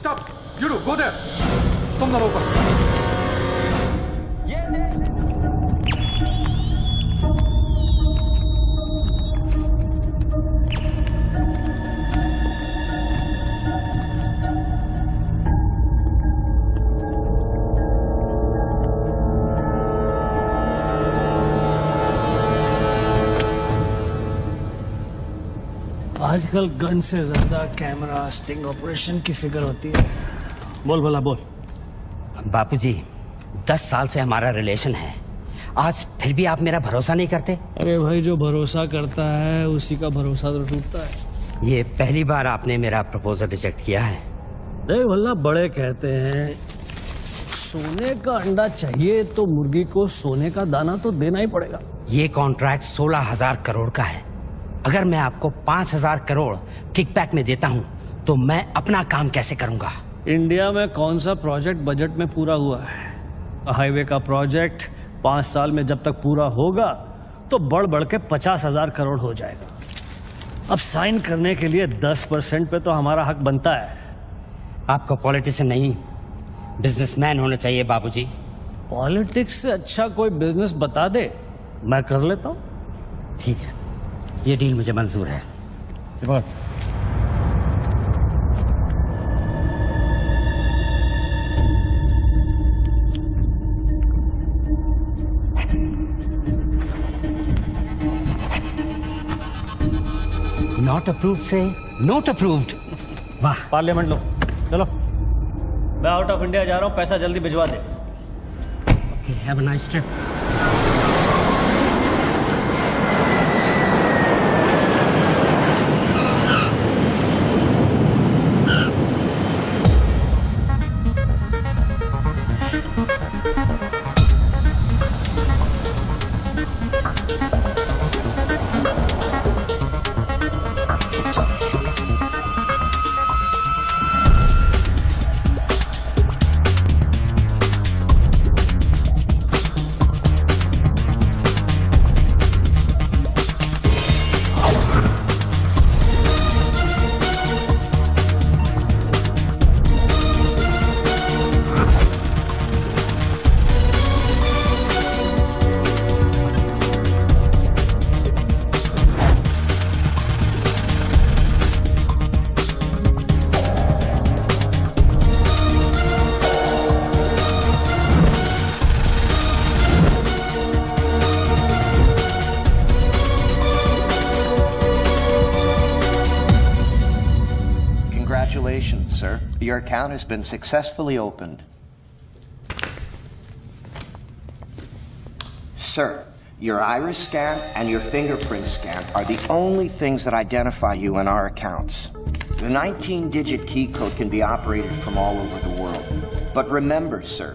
Stop! You two, go there! तुम दोनों ऊपर। आजकल गन से ज्यादा कैमरा स्टिंग ऑपरेशन की फिक्र होती है। बोल भला बोल। बापूजी 10 साल से हमारा रिलेशन है, आज फिर भी आप मेरा भरोसा नहीं करते? अरे भाई, जो भरोसा करता है उसी का भरोसा तो टूटता है। ये पहली बार आपने मेरा प्रपोजल रिजेक्ट किया है। देख भला, बड़े कहते हैं सोने का अंडा चाहिए तो मुर्गी को सोने का दाना तो देना ही पड़ेगा। ये कॉन्ट्रैक्ट 16,000 करोड़ का है। अगर मैं आपको 5,000 करोड़ किकबैक में देता हूं तो मैं अपना काम कैसे करूंगा? इंडिया में कौन सा प्रोजेक्ट बजट में पूरा हुआ है? हाईवे का प्रोजेक्ट 5 साल में जब तक पूरा होगा तो बढ़ बढ़ के 50,000 करोड़ हो जाएगा। अब साइन करने के लिए 10% पे तो हमारा हक बनता है। आपको पॉलिटिशियन नहीं, बिजनेसमैन होना चाहिए बाबूजी। पॉलिटिक्स से अच्छा कोई बिजनेस बता दे, मैं कर लेता हूँ। ठीक है, ये डील मुझे मंजूर है। नॉट अप्रूव्ड से नॉट अप्रूव्ड। वाह। पार्लियामेंट लो, चलो। मैं आउट ऑफ इंडिया जा रहा हूँ, पैसा जल्दी भिजवा दे। Have a nice trip. Congratulations, sir. Your account has been successfully opened. Sir, your iris scan and your fingerprint scan are the only things that identify you in our accounts. The 19-digit key code can be operated from all over the world. But remember, sir,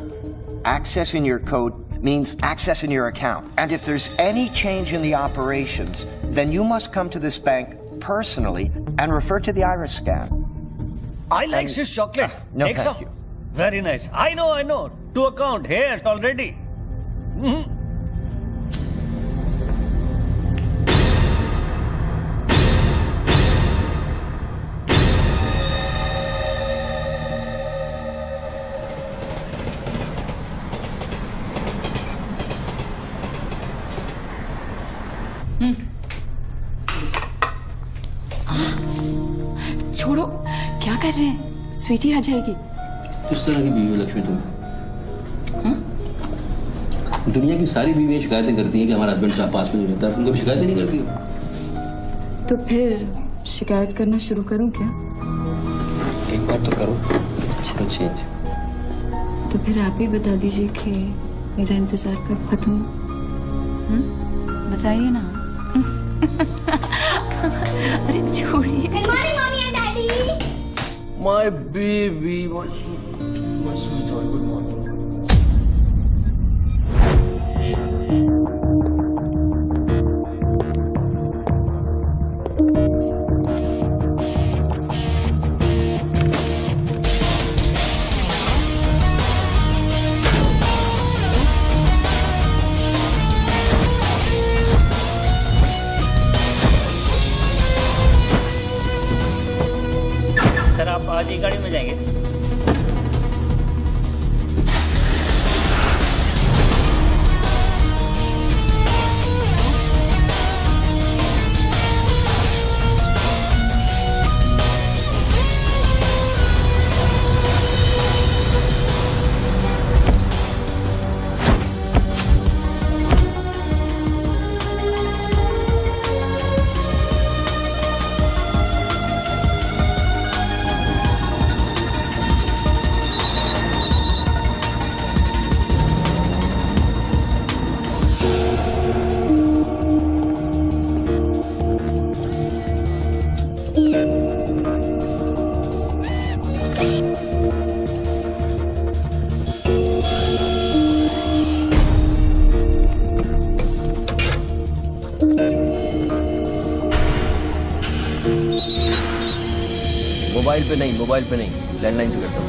accessing your code means accessing your account. And if there's any change in the operations, then you must come to this bank personally and refer to the iris scan. I like Swiss chocolate. No, Take thank some. you. Very nice. I know. To account here already. छोड़ो, क्या कर रहे हैं? स्वीटी आ जाएगी। किस तरह की बीवी हो लक्ष्मी तुम? दुनिया की सारी बीवियां शिकायतें करती हैं कि हमारा हस्बैंड साहब पास में नहीं रहता। तुम कभी शिकायतें नहीं करती हो? तो फिर शिकायत करना शुरू करूं क्या? एक बार तो करो, चलो चेंज। तो फिर आप ही बता दीजिए कि मेरा इंतजार कब खत्म हो? बताइए ना। अरे छोड़िए। My baby, my sweetheart, good morning. Mobile पे नहीं, लैंडलाइन से करता हूँ।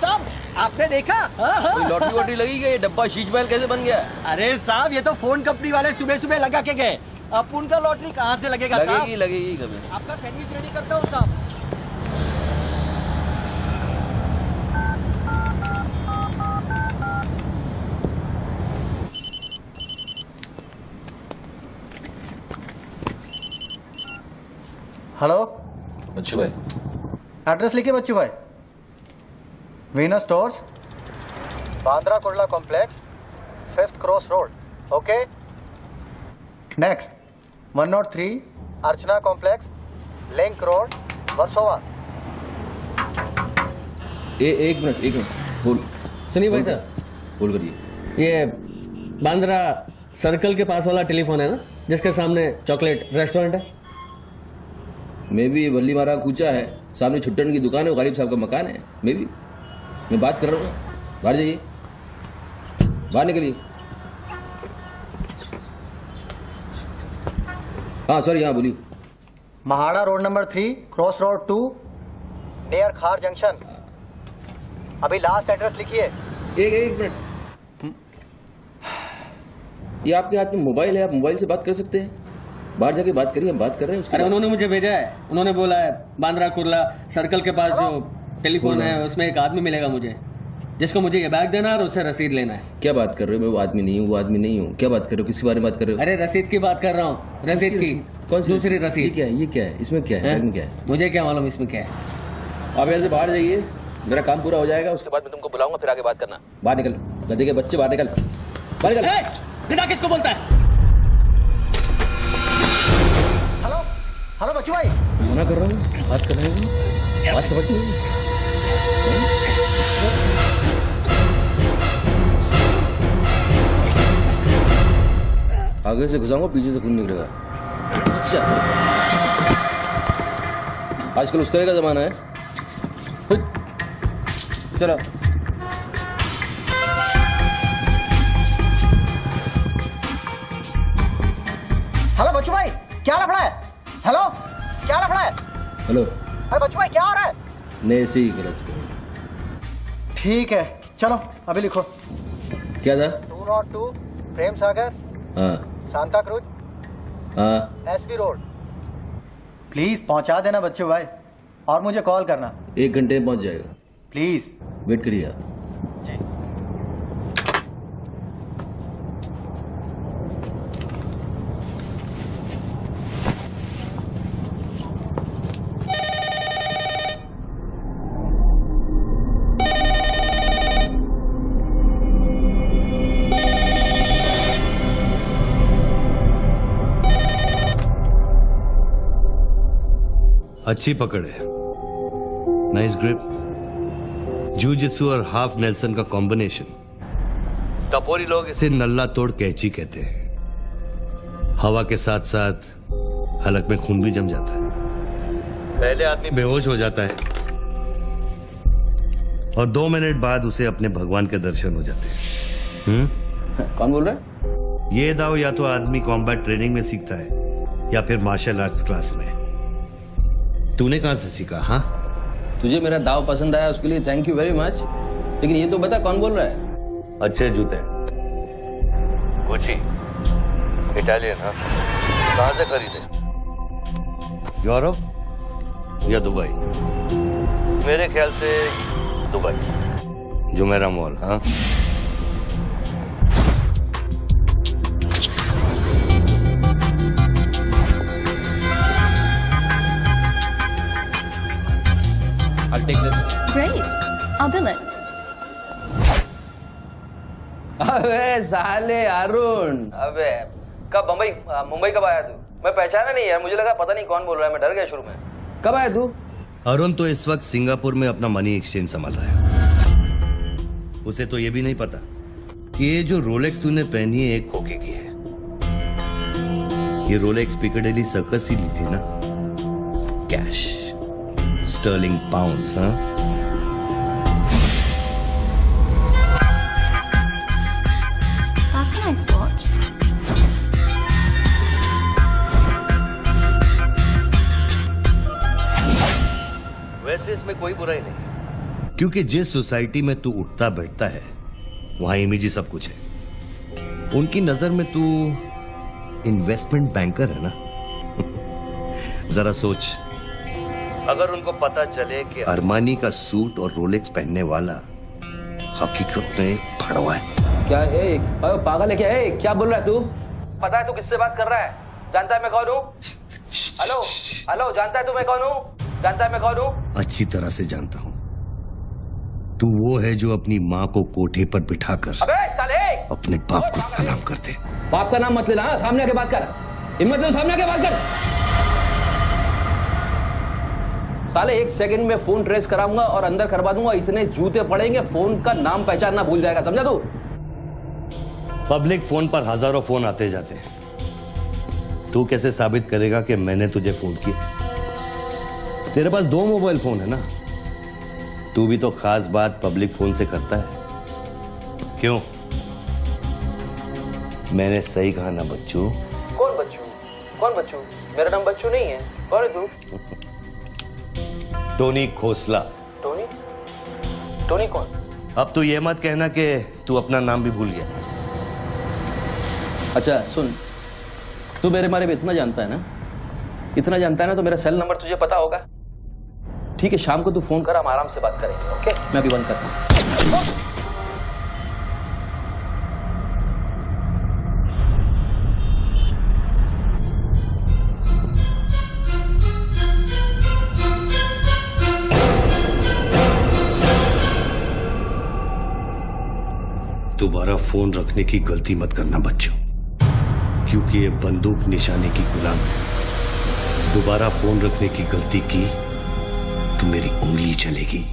साहब आपने देखा? कोई लॉटरी वॉटरी लगी क्या? ये डब्बा शीश महल कैसे बन गया? अरे साहब ये तो फोन कंपनी वाले सुबह सुबह लगा के गए। अब उनका लॉटरी कहाँ से लगेगा साहब? लगेगी कभी। आपका सैंडविच रेडी करता हूँ साहब। हेलो, बच्चू भाई, एड्रेस लिखिए बच्चू भाई। Venus stores, Bandra Kurla complex, 5th cross road. Okay, next 103 अर्चना कॉम्प्लेक्स, लिंक रोड, वर्सोवा। एक मिनट बोल। सुनिए भाई साहब, बोल करिए। ये बांद्रा सर्कल के पास वाला टेलीफोन है ना, जिसके सामने चॉकलेट रेस्टोरेंट है? मैं भी वल्ली मारा कूचा है, सामने छुट्टन की दुकान है, गालिब साहब का मकान है। मैं बात कर रहा हूँ, बाहर जाइए, बाहर निकलिए। हाँ सॉरी, हाँ बोलिए। MHADA road number 3 cross road 2 near खार जंक्शन। अभी लास्ट एड्रेस लिखिए। एक मिनट, ये आपके हाथ में मोबाइल है, आप मोबाइल से बात कर सकते हैं। बाहर जाके बात करिए, हम बात कर रहे हैं उसके अरे बाद। उन्होंने मुझे भेजा है, उन्होंने बोला है बांद्रा कुर्ला सर्कल के पास जो टेलीफोन है उसमें एक आदमी मिलेगा मुझे, जिसको मुझे ये बैग देना है और उससे रसीद लेना है। क्या बात कर रहे हो? मैं वो आदमी नहीं हूँ। क्या बात कर रहे हो? किसके बारे में बात कर रहे हो? अरे रसीद की बात कर रहा हूँ, रसीद की। कौन सी दूसरी ये रसीद। क्या है? इसमें क्या है? बैग में क्या है? मुझे क्या मालूम इसमें क्या है। आप यहाँ से बाहर जाइए, मेरा काम पूरा हो जाएगा, उसके बाद मैं तुमको बुलाऊंगा, फिर आगे बात करना। बाहर निकल, गधे के बच्चे, बाहर निकल, बाहर निकल। बिना किसको बोलता है? हेलो हेलो बच्चू भाई। मना कर रहा हूँ, बात कर रहे हो, बात समझ नहीं। आगे से घुसाऊंगा, पीछे से खून निकलेगा। अच्छा, आजकल उस तरह का जमाना है। चलो हेलो बच्चू भाई, क्या लफड़ा है? हेलो, क्या लफड़ा है? हेलो, अरे बच्चू भाई क्या हो रहा है? नहीं से ही गलत। ठीक है, चलो अभी लिखो। क्या था? 202 प्रेम सागर, हाँ सांता क्रूज, हाँ, एसपी रोड। प्लीज पहुंचा देना बच्चू भाई, और मुझे कॉल करना 1 घंटे में पहुंच जाएगा। प्लीज। वेट करिए आप। जी। अच्छी पकड़ है, नाइस ग्रिप। जूजित्सु और हाफ नेल्सन का कॉम्बिनेशन। टपोरी लोग इसे नल्ला तोड़ कैची कहते हैं। हवा के साथ साथ हलक में खून भी जम जाता है। पहले आदमी बेहोश हो जाता है और 2 मिनट बाद उसे अपने भगवान के दर्शन हो जाते हैं। कौन बोल रहा है? ये दाव या तो आदमी कॉम्बैट ट्रेनिंग में सीखता है या फिर मार्शल आर्ट्स क्लास में। तूने कहां से सीखा? हाँ, तुझे मेरा दाव पसंद आया उसके लिए थैंक यू वेरी मच, लेकिन ये तो बता कौन बोल रहा है? अच्छे जूते गुची इटालियन। हाँ, कहां से खरीदे? यूरोप या दुबई? मेरे ख्याल से दुबई, जुमेरा मॉल। हाँ, I'll take this. Great. I'll bill it. अबे साले अरुण, अबे कब मुंबई कब आया तू? मैं पहचाना नहीं यार, मुझे लगा पता नहीं कौन बोल रहा है, मैं डर गया शुरू में। कब आया तू? अरुण तो इस वक्त सिंगापुर में अपना मनी एक्सचेंज संभाल रहा है। उसे तो ये भी नहीं पता कि ये जो रोलेक्स तूने पहनी है एक खोखे की है। ये रोलेक्स पिकाडेली सर्कस ही ली थी ना, कैश, स्टर्लिंग पाउंड्स। हाँ, That's a nice watch. वैसे इसमें कोई बुराई नहीं, क्योंकि जिस सोसाइटी में तू उठता बैठता है वहां इमेज ही सब कुछ है। उनकी नजर में तू इन्वेस्टमेंट बैंकर है ना। जरा सोच, अगर उनको पता चले कि अरमानी का सूट और रोलेक्स पहनने वाला हकीकत में एक भड़वा है। क्या पागल है क्या? क्या बोल रहा है तू? पता है तू किससे बात कर रहा है? जानता है मैं कौन हूँ? हेलो हेलो, जानता है तू मैं कौन हूँ? जानता है मैं कौन हूँ? अच्छी तरह से जानता हूं। तू वो है जो अपनी माँ को कोठे पर बिठाकर अबे साले अपने बाप को सलाम कर दे। बाप का नाम मत लेना, हाँ? सामने आके बात कर, हिम्मत दे सामने आके बात कर। साले 1 सेकंड में फोन ट्रेस कराऊंगा और अंदर करवा दूंगा, इतने जूते पड़ेंगे फोन का नाम पहचानना भूल जाएगा, समझा तू? पब्लिक फोन पर हजारों फोन आते जाते हैं, तू कैसे साबित करेगा कि मैंने तुझे फोन किया? तेरे पास 2 मोबाइल फोन है ना, तू भी तो खास बात पब्लिक फोन से करता है। क्यों? मैंने सही कहा ना बच्चू? कौन बच्चू? कौन बच्चू? मेरा नाम बच्चू नहीं है। कौन है तू? टोनी खोसला। टोनी? टोनी कौन? अब तू ये मत कहना कि तू अपना नाम भी भूल गया। अच्छा सुन, तू मेरे बारे में इतना जानता है ना, इतना जानता है ना, तो मेरा सेल नंबर तुझे पता होगा। ठीक है, शाम को तू फोन कर, हम आराम से बात करेंगे। ओके, मैं अभी बंद करता हूँ। दोबारा फोन रखने की गलती मत करना बच्चों, क्योंकि ये बंदूक निशाने की गुलाम है। दोबारा फोन रखने की गलती की तो मेरी उंगली चलेगी,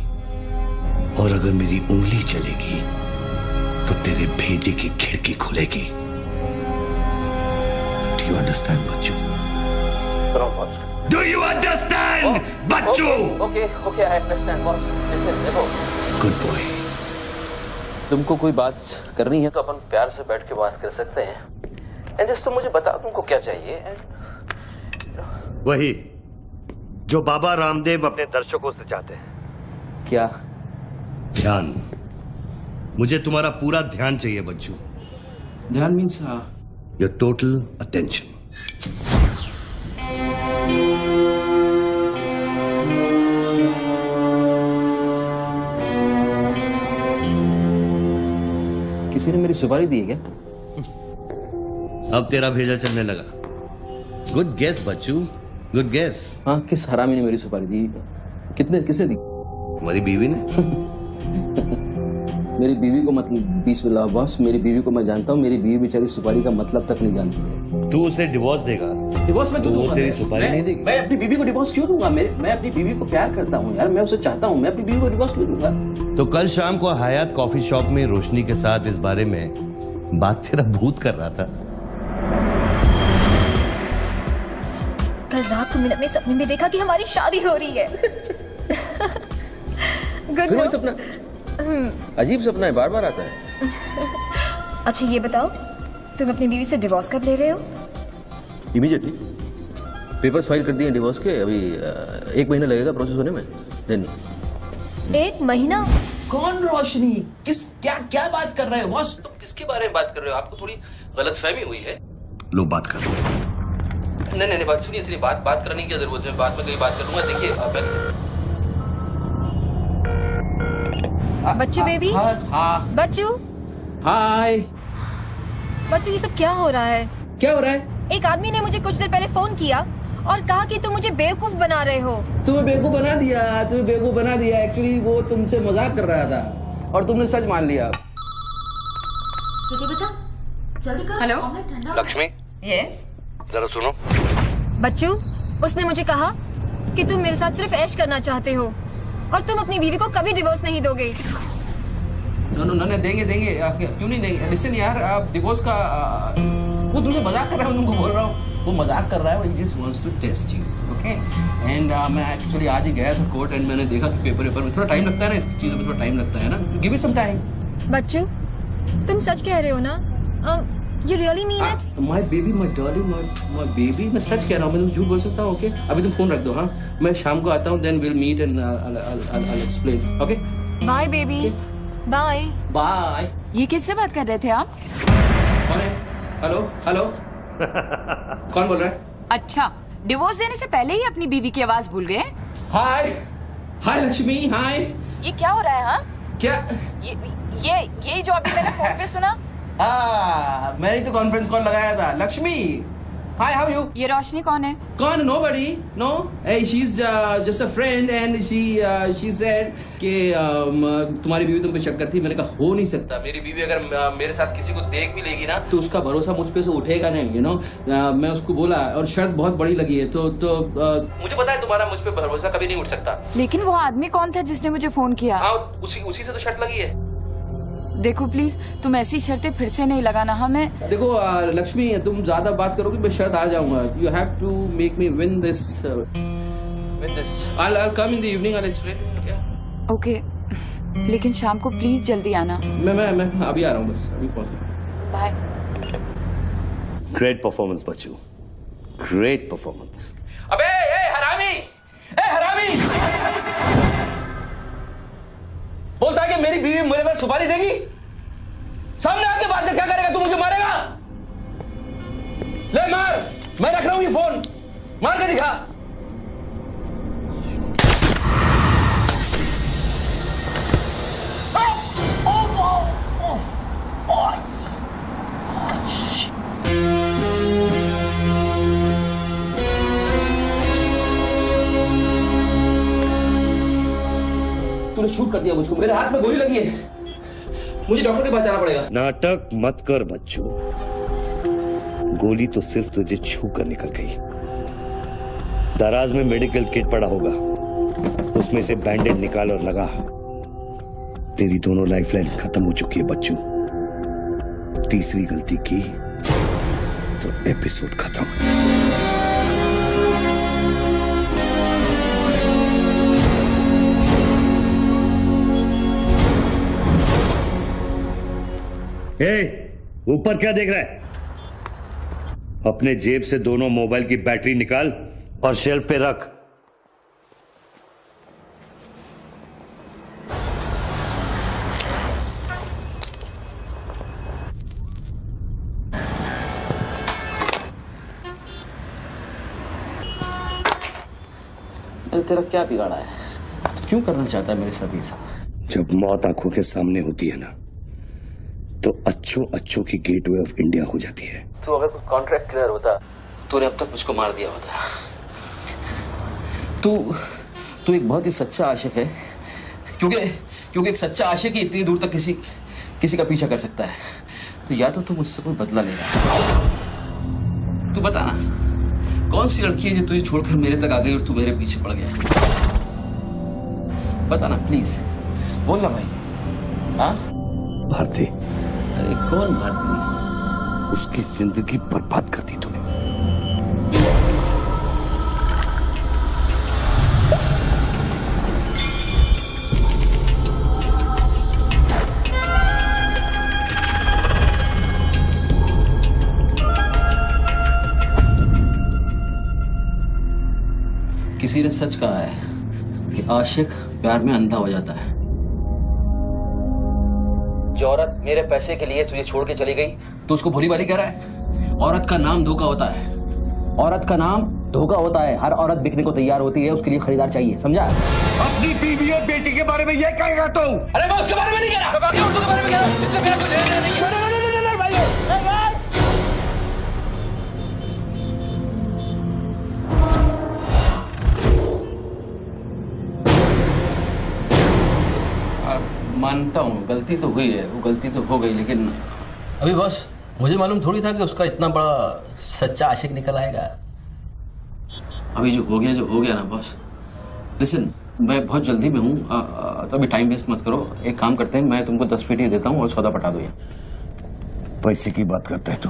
और अगर मेरी उंगली चलेगी तो तेरे भेजे की खिड़की खुलेगी। डू यू अंडरस्टैंड बच्चों? डू यू अंडरस्टैंड बच्चों? Okay okay, I understand boss. Listen, देखो, गुड बॉय। तुमको कोई बात करनी है तो अपन प्यार से बैठ के बात कर सकते हैं। एंड जस्ट तुम मुझे बताओ तुमको क्या चाहिए। वही जो बाबा रामदेव अपने दर्शकों से चाहते हैं। क्या? ध्यान। मुझे तुम्हारा पूरा ध्यान चाहिए बच्चू। ध्यान मीन्स योर टोटल अटेंशन। किसी ने मेरी सुपारी दी है क्या? अब तेरा भेजा चलने लगा। गुड गेस बच्चू, गुड गेस। हाँ, किस हरामी ने मेरी सुपारी दी? किसने दी? तुम्हारी बीवी ने। मेरी बीवी को मतलब 20 मिला बॉस, मेरी बीवी को मैं जानता हूँ, मेरी बीवी बेचारी सुपारी का मतलब तक नहीं जानती है। तू उसे डिवोर्स देगा? डिवोर्स में क्यों दूंगा? वो तेरी सुपारी नहीं देगी? मैं अपनी बीवी को डिवोर्स क्यों दूंगा? मैं अपनी बीवी को प्यार करता हूँ यार, मैं उसे चाहता हूँ, मैं अपनी बीवी को डिवोर्स क्यों दूंगा? तो कल शाम को हयात कॉफी शॉप में रोशनी के साथ इस बारे में बात तेरा भूत कर रहा था। कल रात को मैंने अपने सपने में देखा कि हमारी शादी हो रही है। गुड फिर वही सपना? अजीब सपना है, बार बार आता है। अच्छा ये बताओ, तुम अपनी बीवी से डिवोर्स कब ले रहे हो? इमीडिएटली। पेपर्स फाइल कर दिए डिवोर्स के, अभी 1 महीना लगेगा प्रोसेस होने में। देन 1 महीना? कौन रोशनी? क्या क्या बात कर रहे हो बॉस? तुम किसके बारे में बात कर रहे हो? आपको थोड़ी गलतफहमी हुई है। लो बात कर। नहीं बात सुनिए, बात करने की जरूरत है, बाद में कहीं बात कर लूंगा। देखिए बच्चू बेबी, हाँ बच्चू, हाय। बच्चू, ये सब क्या हो रहा है? क्या हो रहा है? एक आदमी ने मुझे कुछ देर पहले फोन किया और कहा कि तुम मुझे बेवकूफ बना रहे हो। तुम्हें बेवकूफ बना दिया। एक्चुअली वो तुमसे मजाक कर रहा था और तुमने सच मान लिया। स्वीटी बेटा, जल्दी करो। हेलो लक्ष्मी, यस जरा सुनो। बच्चू, उसने मुझे कहा कि तुम मेरे साथ सिर्फ ऐश करना चाहते हो और तुम अपनी बीवी को कभी डिवोर्स नहीं दोगे। नो देंगे। क्यों नहीं देंगे? लिसन यार, आप डिवोर्स का वो तुमसे मजाक कर रहा है, तुमको बोल रहा हूँ। वो मजाक कर रहा है, वो just wants to test you, okay? And मैं एक्चुअली आज ही गया था कोर्ट एंड मैंने देखा कि पेपर में थोड़ा टाइम लगता है ना, इस चीज़ों में थोड़ा टाइम लगता है ना। Give me some time. बच्चू, तुम सच कह रहे हो ना? You really mean it? My baby, my darling, my baby, मैं सच कह रहा हूँ, मैं झूठ बोल सकता हूँ, ओके? अभी तुम फोन रख दो, हाँ? मैं शाम को आता हूँ, then we'll meet and I'll explain, okay? Bye baby, bye. Bye. ये किससे बात कर रहे थे आप? कौन है? हेलो कौन बोल रहा है? अच्छा, डिवोर्स देने से पहले ही अपनी बीवी की आवाज भूल गए? हाय लक्ष्मी, हाय। ये क्या हो रहा है? हाँ, क्या? ये जो अभी मैंने फोन पे सुना। मैंने तो कॉन्फ्रेंस कॉल लगाया था। Lakshmi, hi, how you? ये रोशनी कौन है? कौन? Nobody, no. She is just a friend and she said कि तुम्हारी बीवी तुम पे शक करती। मैंने कहा हो नहीं सकता, मेरी बीवी अगर मेरे साथ किसी को देख भी लेगी ना तो उसका भरोसा मुझ पे से उठेगा नहीं, यू नो। मैं उसको बोला और शर्त बहुत बड़ी लगी है, तो मुझे पता है तुम्हारा मुझ पे भरोसा कभी नहीं उठ सकता। लेकिन वो आदमी कौन था जिसने मुझे फोन किया? उसी से तो शर्त लगी है। देखो प्लीज, तुम ऐसी शर्तें फिर से नहीं लगाना। हमें देखो लक्ष्मी, तुम ज्यादा बात करोगे मैं शर्त हार जाऊंगा। You have to make me win this. I'll come in the evening, I'll explain. Yeah. Okay, लेकिन शाम को प्लीज जल्दी आना। मैं अभी आ रहा हूँ, बस अभी पहुंच। बाय। ग्रेट परफॉर्मेंस बच्चू, ग्रेट परफॉर्मेंस। अबे हरामी, बोलता है कि मेरी बीवी मेरे पर सुपारी देगी। सामने आके बात कर, क्या करेगा तू? मुझे मारेगा? ले मार, मैं रख रहा हूं ये फोन, मार के दिखा। तूने शूट कर दिया मुझको, मेरे हाथ में गोली लगी है, मुझे डॉक्टर के पास जाना पड़ेगा। नाटक मत कर बच्चू, गोली तो सिर्फ तुझे छू कर निकल गई। दराज में मेडिकल किट पड़ा होगा, उसमें से बैंडेज निकाल और लगा। तेरी दोनों लाइफलाइन खत्म हो चुकी है बच्चू। तीसरी गलती की तो एपिसोड खत्म। ऊपर क्या देख रहा है? अपने जेब से दोनों मोबाइल की बैटरी निकाल और शेल्फ पे रख। तेरा क्या बिगाड़ा है? क्यों करना चाहता है मेरे साथ ये सब? जब मौत आंखों के सामने होती है ना, तो अच्छों की गेटवे ऑफ इंडिया हो जाती है। तो अगर कुछ कॉन्ट्रैक्ट क्लियर होता तूने अब तक मुझको मार दिया होता। तू एक बहुत ही सच्चा आशिक है, क्योंकि एक सच्चा आशिक ही इतनी दूर तक किसी का पीछा कर सकता है। तो या तो तू मुझसे कोई बदला ले रहा है। तू बता ना, कौन सी लड़की है जो तुझे छोड़कर मेरे तक आ गई और तू मेरे पीछे पड़ गया? बता ना प्लीज, बोल ना भाई। हाँ भारती। अरे कौन भारती? उसकी जिंदगी बर्बाद कर दी तूने। किसी ने सच कहा है कि आशिक प्यार में अंधा हो जाता है। जो औरत मेरे पैसे के लिए तुझे छोड़ के चली गई तो उसको भोली भाली कह रहा है। औरत का नाम धोखा होता है, औरत का नाम धोखा होता है। हर औरत बिकने को तैयार होती है, उसके लिए खरीदार चाहिए, समझा? अपनी बीवी और बेटी के बारे में ये कहेगा तू? अरे मैं उसके बारे में नहीं कह रहा, औरतों के बारे में कह रहा हूं, जिससे मेरा कोई लेना देना नहीं है। मानता हूँ गलती तो हुई है, वो गलती तो हो गई, लेकिन अभी बस मुझे मालूम थोड़ी था कि उसका इतना बड़ा सच्चा आशिक निकल आएगा। अभी जो हो गया ना बॉस। लिसन, मैं बहुत जल्दी में हूँ, तो अभी टाइम वेस्ट मत करो। एक काम करते हैं, मैं तुमको 10 पेटी देता हूँ और सौदा पटा दो। यहाँ पैसे की बात करता है तू?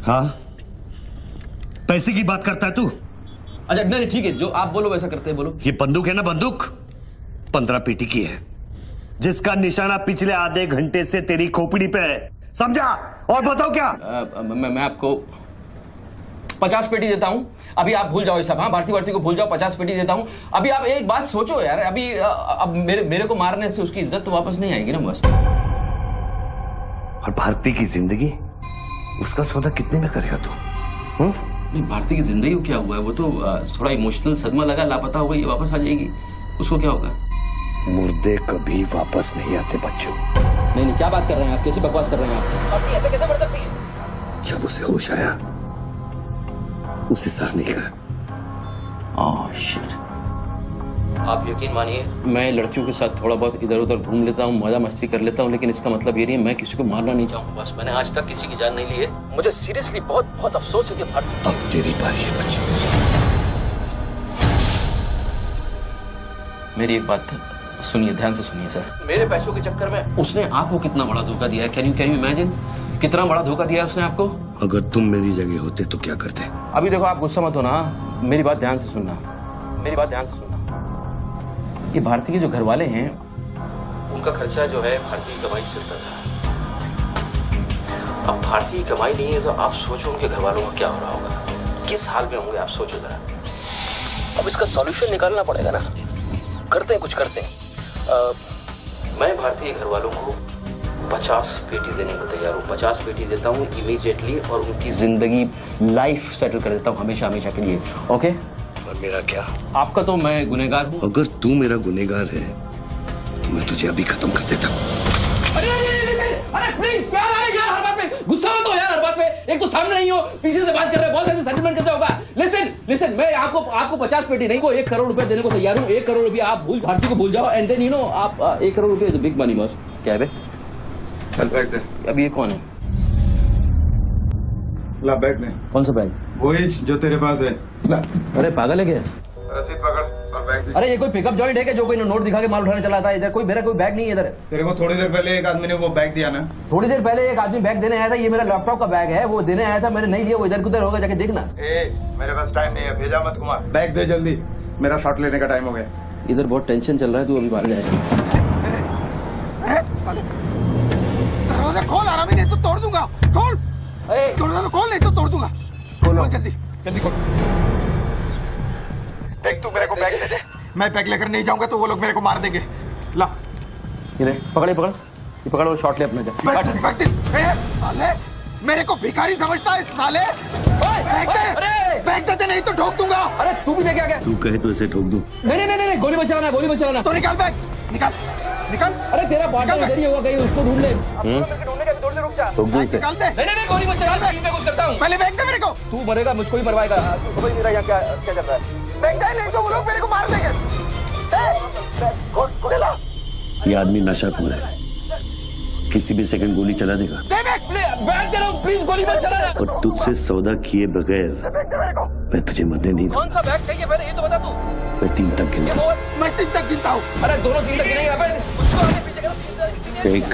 हाँ, पैसे की बात करता है तू? अच्छा नहीं ठीक है, जो आप बोलो वैसा करते हैं, बोलो। ये बंदूक है ना, बंदूक 15 पेटी की है, जिसका निशाना पिछले आधे घंटे से तेरी खोपड़ी पे है, समझा? और बताओ क्या? मैं आपको 50 पेटी देता हूं। अभी आप भूल जाओ ये सब। हाँ, भारती को भूल जाओ, 50 पेटी देता हूं। अभी आप एक बात सोचो यार, अभी अब मेरे को मारने से उसकी इज्जत तो वापस नहीं आएगी ना बस। और भारती की जिंदगी, उसका सौदा कितने में करेगा तू? नहीं, भारती की जिंदगी को क्या हुआ है? वो तो थोड़ा इमोशनल सदमा लगा, लापता हो गई, वापस आ जाएगी। उसको क्या होगा? मुर्दे कभी वापस नहीं आते बच्चों। नहीं, क्या बात कर रहे हैं आप? कैसी बकवास कर रहे हैं आप? भारती ऐसे कैसे मर सकती है? जब उसे होश आया, उसे सह नहीं कहा। आप यकीन मानिए, मैं लड़कियों के साथ थोड़ा बहुत इधर उधर घूम लेता हूँ, मजा मस्ती कर लेता हूँ, लेकिन इसका मतलब ये नहीं है मैं किसी को मारना नहीं चाहूंगा। बस मैंने आज तक किसी की जान नहीं ली है। मुझे सीरियसली बहुत बहुत अफसोस है कि भारती। अब तेरी बारी है बच्चों। मेरी एक बात सुनिए, ध्यान से सुनिए सर। मेरे पैसों के चक्कर में उसने आपको कितना बड़ा धोखा दिया है? कैन यू इमेजिन कितना बड़ा धोखा दिया है उसने आपको? अगर तुम मेरी जगह होते तो क्या करते? अभी देखो, आप गुस्सा मत होना, मेरी बात ध्यान से सुनना, मेरी बात ध्यान से सुनना। ये भारती के जो घर वाले हैं, उनका खर्चा जो है भारती की कमाई से चलता था। अब भारती की कमाई नहीं है तो आप सोचो उनके घर वालों का क्या हो रहा होगा, किस हाल में होंगे, आप सोचो जरा। अब इसका सॉल्यूशन निकालना पड़ेगा ना। करते हैं, कुछ करते हैं। मैं भारतीय घर वालों को 50 पेटी देने को तैयार हूँ। 50 पेटी देता हूँ इमीडिएटली और उनकी जिंदगी, लाइफ सेटल कर देता हूँ हमेशा हमेशा के लिए। ओके? और मेरा क्या? आपका तो मैं गुनहगार हूँ। अगर तू मेरा गुनहगार है तो मैं तुझे अभी खत्म कर देता हूँ। अरे प्लीज यार, हर बात पे गुस्सा मत हो यार, हर बात पे। एक तो सामने नहीं हो, पीछे से बात कर रहे हो, बहुत ऐसे सेटलमेंट कैसे होगा? लिसन, मैं आपको 50 पेटी नहीं, को 1 करोड़ रुपए देने को तैयार हूँ। 1 करोड़ रुपए आप भारती को भूल जाओ, एंड देन आप 1 करोड़ रुपए इज बिग मनी बॉस। क्या है बे? चल बैग दे। अब ये कौन है? ला बैग दे। कौन सा बैग? वही जो तेरे पास है। ला। अरे पागल है क्या? रसीद पकड़ और बैग दे। अरे ये कोई पिकअप जॉइंट है क्या जो कोई नोट दिखा के माल उठाने चला था? इधर मेरा कोई बैग नहीं है इधर। तेरे को थोड़ी देर पहले एक आदमी ने वो बैग दिया ना? थोड़ी देर पहले एक आदमी बैग देने आया था। ये मेरा लैपटॉप का बैग है, वो देने आया था, मैंने नहीं दिया। वो इधर उधर होगा, जाके देखना। मेरे पास टाइम नहीं है, भेजा मत घुमा। बैग दे जल्दी, मेरा शॉट लेने का टाइम हो गया। इधर बहुत टेंशन चल रहा है, तू अभी बाहर जाएगा। दरवाजा खोल आरामी, नहीं तो तोड़ दूंगा। खोल दरवाजा, खोल नहीं तो तोड़ दूंगा। खोल जल्दी खोल। देख, तू मेरे को बैग दे दे, मैं बैग लेकर नहीं जाऊंगा तो वो लोग मेरे को मार देंगे। ला ये पकड़ ये पकड़ और शॉट ले अपने। साले मेरे को भिखारी समझता है साले। बैग दे नहीं तो ठोक दूंगा। अरे तू भी लेके आ गया? तू कहे तो इसे ठोक दूं? नहीं, गोली मत चलाना। तो निकाल बैग, निकाल। अरे तेरा पार्टनर इधर ही होगा कहीं, उसको ढूंढ ले। ढूंढने का भी, थोड़ी देर रुक जा। ठोक दूं इसे? निकाल दे। नहीं, गोली मत चला, मैं कुछ करता हूँ। पहले बैग दे मेरे को। तू मरेगा, मुझको ही मरवाएगा। समझ नहीं रहा यहाँ क्या चल रहा है। बैग दे नहीं तो वो लोग मेरे को मार देंगे। ये आदमी नशाखोर है, किसी भी सेकंड गोली चला देगा। दे बैग दे रहा हूँ, प्लीज गोली मत चलाना। और तुझसे सौदा किए बगैर मैं तुझे मरने नहीं दूंगा। कौन सा बैग चाहिए पहले ये तो बता तू। मैं 3 तक गिनता हूँ। मैं 3 तक गिनता हूँ। अरे दोनों 3 तक गिनेंगे। अबे उसको आगे पीछे करो। 1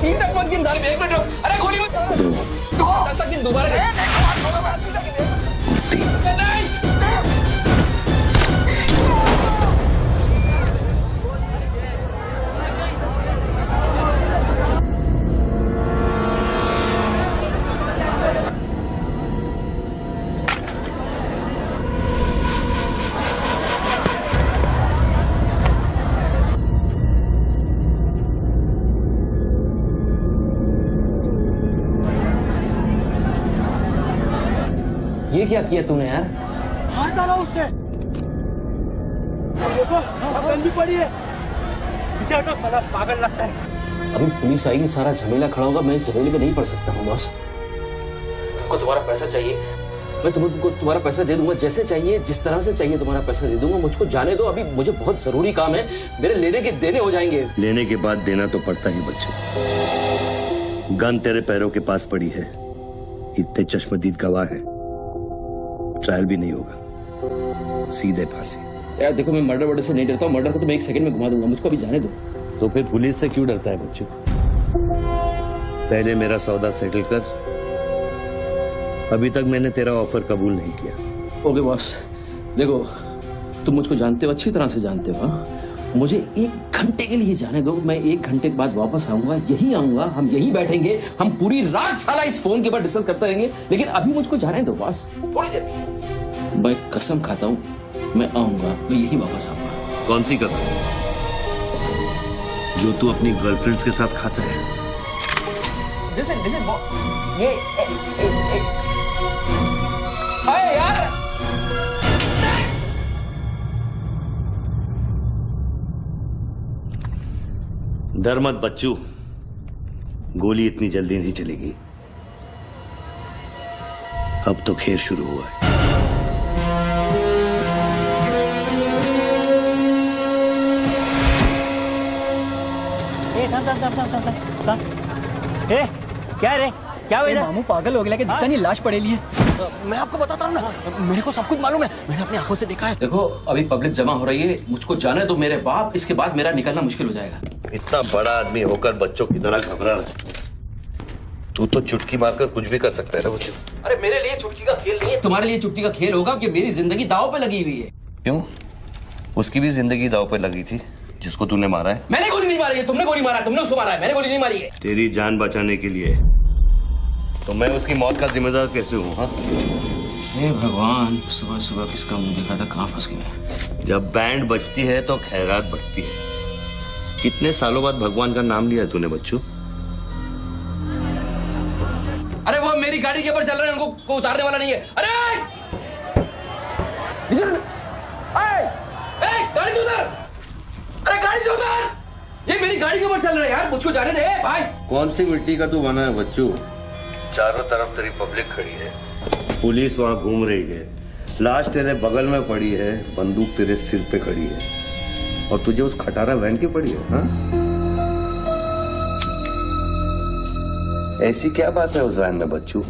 3 तक मत गिन साले, 1 मिनट रुक। अरे गोली मत। 2 10 तक गिन दोबारा। और 3। ये क्या किया तूने यार? मार डाला उससे। देखो पेन भी पड़ी है। पीछे हटो साला पागल लगता है। अभी पुलिस आएगी, सारा झमेला खड़ा होगा, मैं इस झमेले में नहीं पड़ सकता हूँ बॉस। तुमको तुम्हारा पैसा चाहिए, मैं तुमको तुम्हारा पैसा दे दूंगा, जैसे चाहिए जिस तरह से चाहिए तुम्हारा पैसा दे दूंगा। मुझको जाने दो, अभी मुझे बहुत जरूरी काम है, मेरे लेने के देने हो जाएंगे। लेने के बाद देना तो पड़ता ही बच्चों। गन तेरे पैरों के पास पड़ी है, इतने चश्मदीद गवाह है, ट्रायल भी नहीं होगा, सीधे फांसी। यार देखो, मैं मर्डर से नहीं डरता हूँ, मर्डर को तो मैं 1 सेकंड में घुमा दूंगा, मुझको अभी जाने दो। तो फिर पुलिस से क्यों डरता है बच्चों? पहले मेरा सौदा सेटल कर। अभी तक मैंने तेरा ऑफर कबूल नहीं किया। ओके बॉस, देखो तुम मुझको जानते हो, अच्छी तरह से जानते हो। मुझे 1 घंटे के लिए जाने दो, मैं 1 घंटे के बाद वापस आऊंगा, यही आऊंगा, हम यही बैठेंगे, हम पूरी रात साला इस फोन के ऊपर डिस्कस करते रहेंगे। लेकिन अभी मुझको जाने दो बॉस, थोड़ी देर। मैं कसम खाता हूँ, मैं आऊंगा, मैं यही वापस आऊंगा। कौन सी कसम? जो तू अपनी गर्लफ्रेंड्स के साथ खाता है। Listen, ये अरे यार, डर मत बच्चू, गोली इतनी जल्दी नहीं चलेगी। अब तो खेल शुरू हुआ है। ए, क्या रे? क्या हुआ? मामू पागल हो गया कि दिखता नहीं, लाश पड़ेली है। मैं आपको बताता हूँ ना, मेरे को सब कुछ मालूम है, मैंने अपनी आंखों से देखा है। देखो अभी पब्लिक जमा हो रही है, मुझको जाने दो मेरे बाप, इसके बाद मेरा निकलना मुश्किल हो जाएगा। इतना बड़ा आदमी होकर बच्चों की तरह घबरा रहा। तू तो चुटकी मारकर कुछ भी कर सकता है ना बच्चों। अरे मेरे लिए चुटकी का खेल नहीं है, तुम्हारे लिए चुटकी का खेल होगा कि मेरी जिंदगी दांव पे लगी हुई है। क्यों? उसकी भी जिंदगी दांव पे लगी थी, जिसको तूने मारा है। मैंने गोली नहीं मारी है, तुमने गोली मारा है, तुमने उसको मारा है, मैंने गोली नहीं मारी है। तेरी जान बचाने के लिए तो मैं उसकी मौत का जिम्मेदार कैसे हूँ? हाँ, हे भगवान, सुबह सुबह किसका मुंह देखा था, कहाँ फंस गया। जब बैंड बजती है तो खैरात बढ़ती है। कितने सालों बाद भगवान का नाम लिया तूने बच्चों? अरे वो मेरी गाड़ी के ऊपर चल रहे हैं, उनको उतारने वाला नहीं है। अरे गाड़ी से उतर, अरे गाड़ी से उतर, ये मेरी गाड़ी के ऊपर चल रहा है यार, मुझको जाने दे भाई। कौन सी मिट्टी का तू बना है बच्चू? चारों तरफ तेरी पब्लिक खड़ी है, पुलिस वहां घूम रही है, लाश तेरे बगल में पड़ी है, बंदूक तेरे सिर पे खड़ी है, और तुझे उस खटारा वैन की पड़ी है। हाँ? ऐसी क्या बात है उस वैन में बच्चू,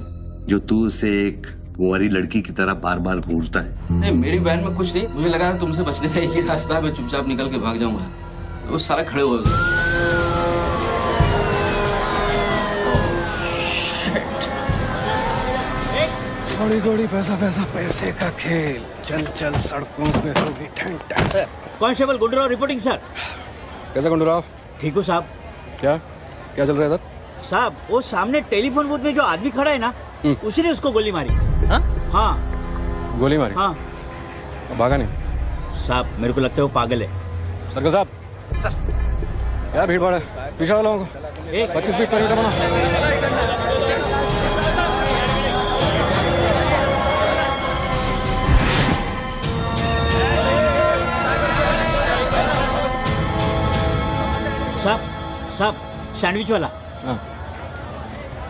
जो तू उसे एक कुंवारी लड़की की तरह बार बार घूरता है? नहीं, मेरी वैन में कुछ नहीं, मुझे लगा था तुमसे बचने का एक ही रास्ता है, मैं चुपचाप निकल के भाग जाऊंगा, तो वो सारे खड़े हुए थे। घोड़ी घोड़ी पैसा पैसा पैसे का खेल, चल चल सड़कों पे होगी ठन ठन। Constable Gundurao reporting sir. कैसा गुंडूराव? ठीक हो साहब? क्या क्या चल रहा है इधर? साहब वो सामने टेलीफोन बूथ में जो आदमी खड़ा है ना, उसी ने उसको गोली मारी। हाँ गोली मारी? हाँ। तो भागा नहीं? साहब मेरे को लगता है वो पागल है। सर्कल साहब सर, क्या भीड़ भाड़ है, पीछे वालों को 25 फीट पर बना। साहब साहब सैंडविच वाला।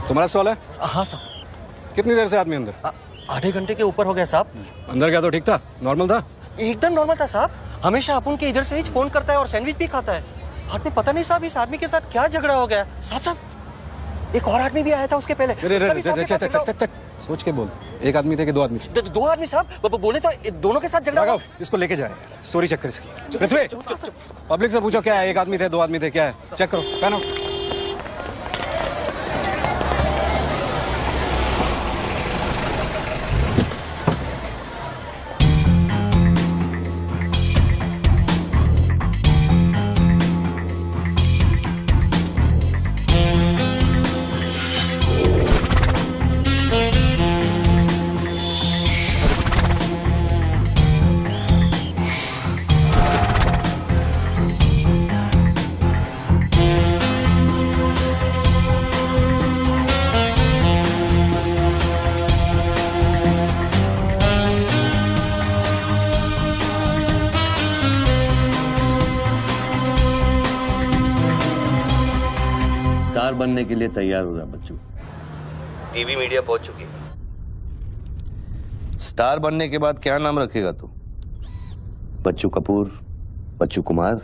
तुम्हारा स्टॉल है? हाँ साहब। कितनी देर से आदमी अंदर? आधे घंटे के ऊपर हो गया साहब। अंदर गया तो ठीक था, नॉर्मल था? एकदम नॉर्मल था साहब, हमेशा अपन के इधर से ही फोन करता है और सैंडविच भी खाता है। बाद में पता नहीं साहब इस आदमी के साथ क्या झगड़ा हो गया। साहब एक और आदमी भी आया था उसके पहले। सोच के बोल, एक आदमी थे कि 2 आदमी? 2 आदमी साहब, बोले तो दोनों के साथ झगड़ा। इसको लेके जाए, स्टोरी चेक कर इसकी। पृथ्वी, पब्लिक से पूछो क्या है, 1 आदमी थे 2 आदमी थे, क्या है, चेक करो। पहनो। स्टार बनने के लिए तैयार हो रहा बच्चू। टीवी मीडिया पहुंच चुकी है। स्टार बनने के बाद क्या नाम रखेगा तू? बच्चू कपूर, बच्चू कुमार,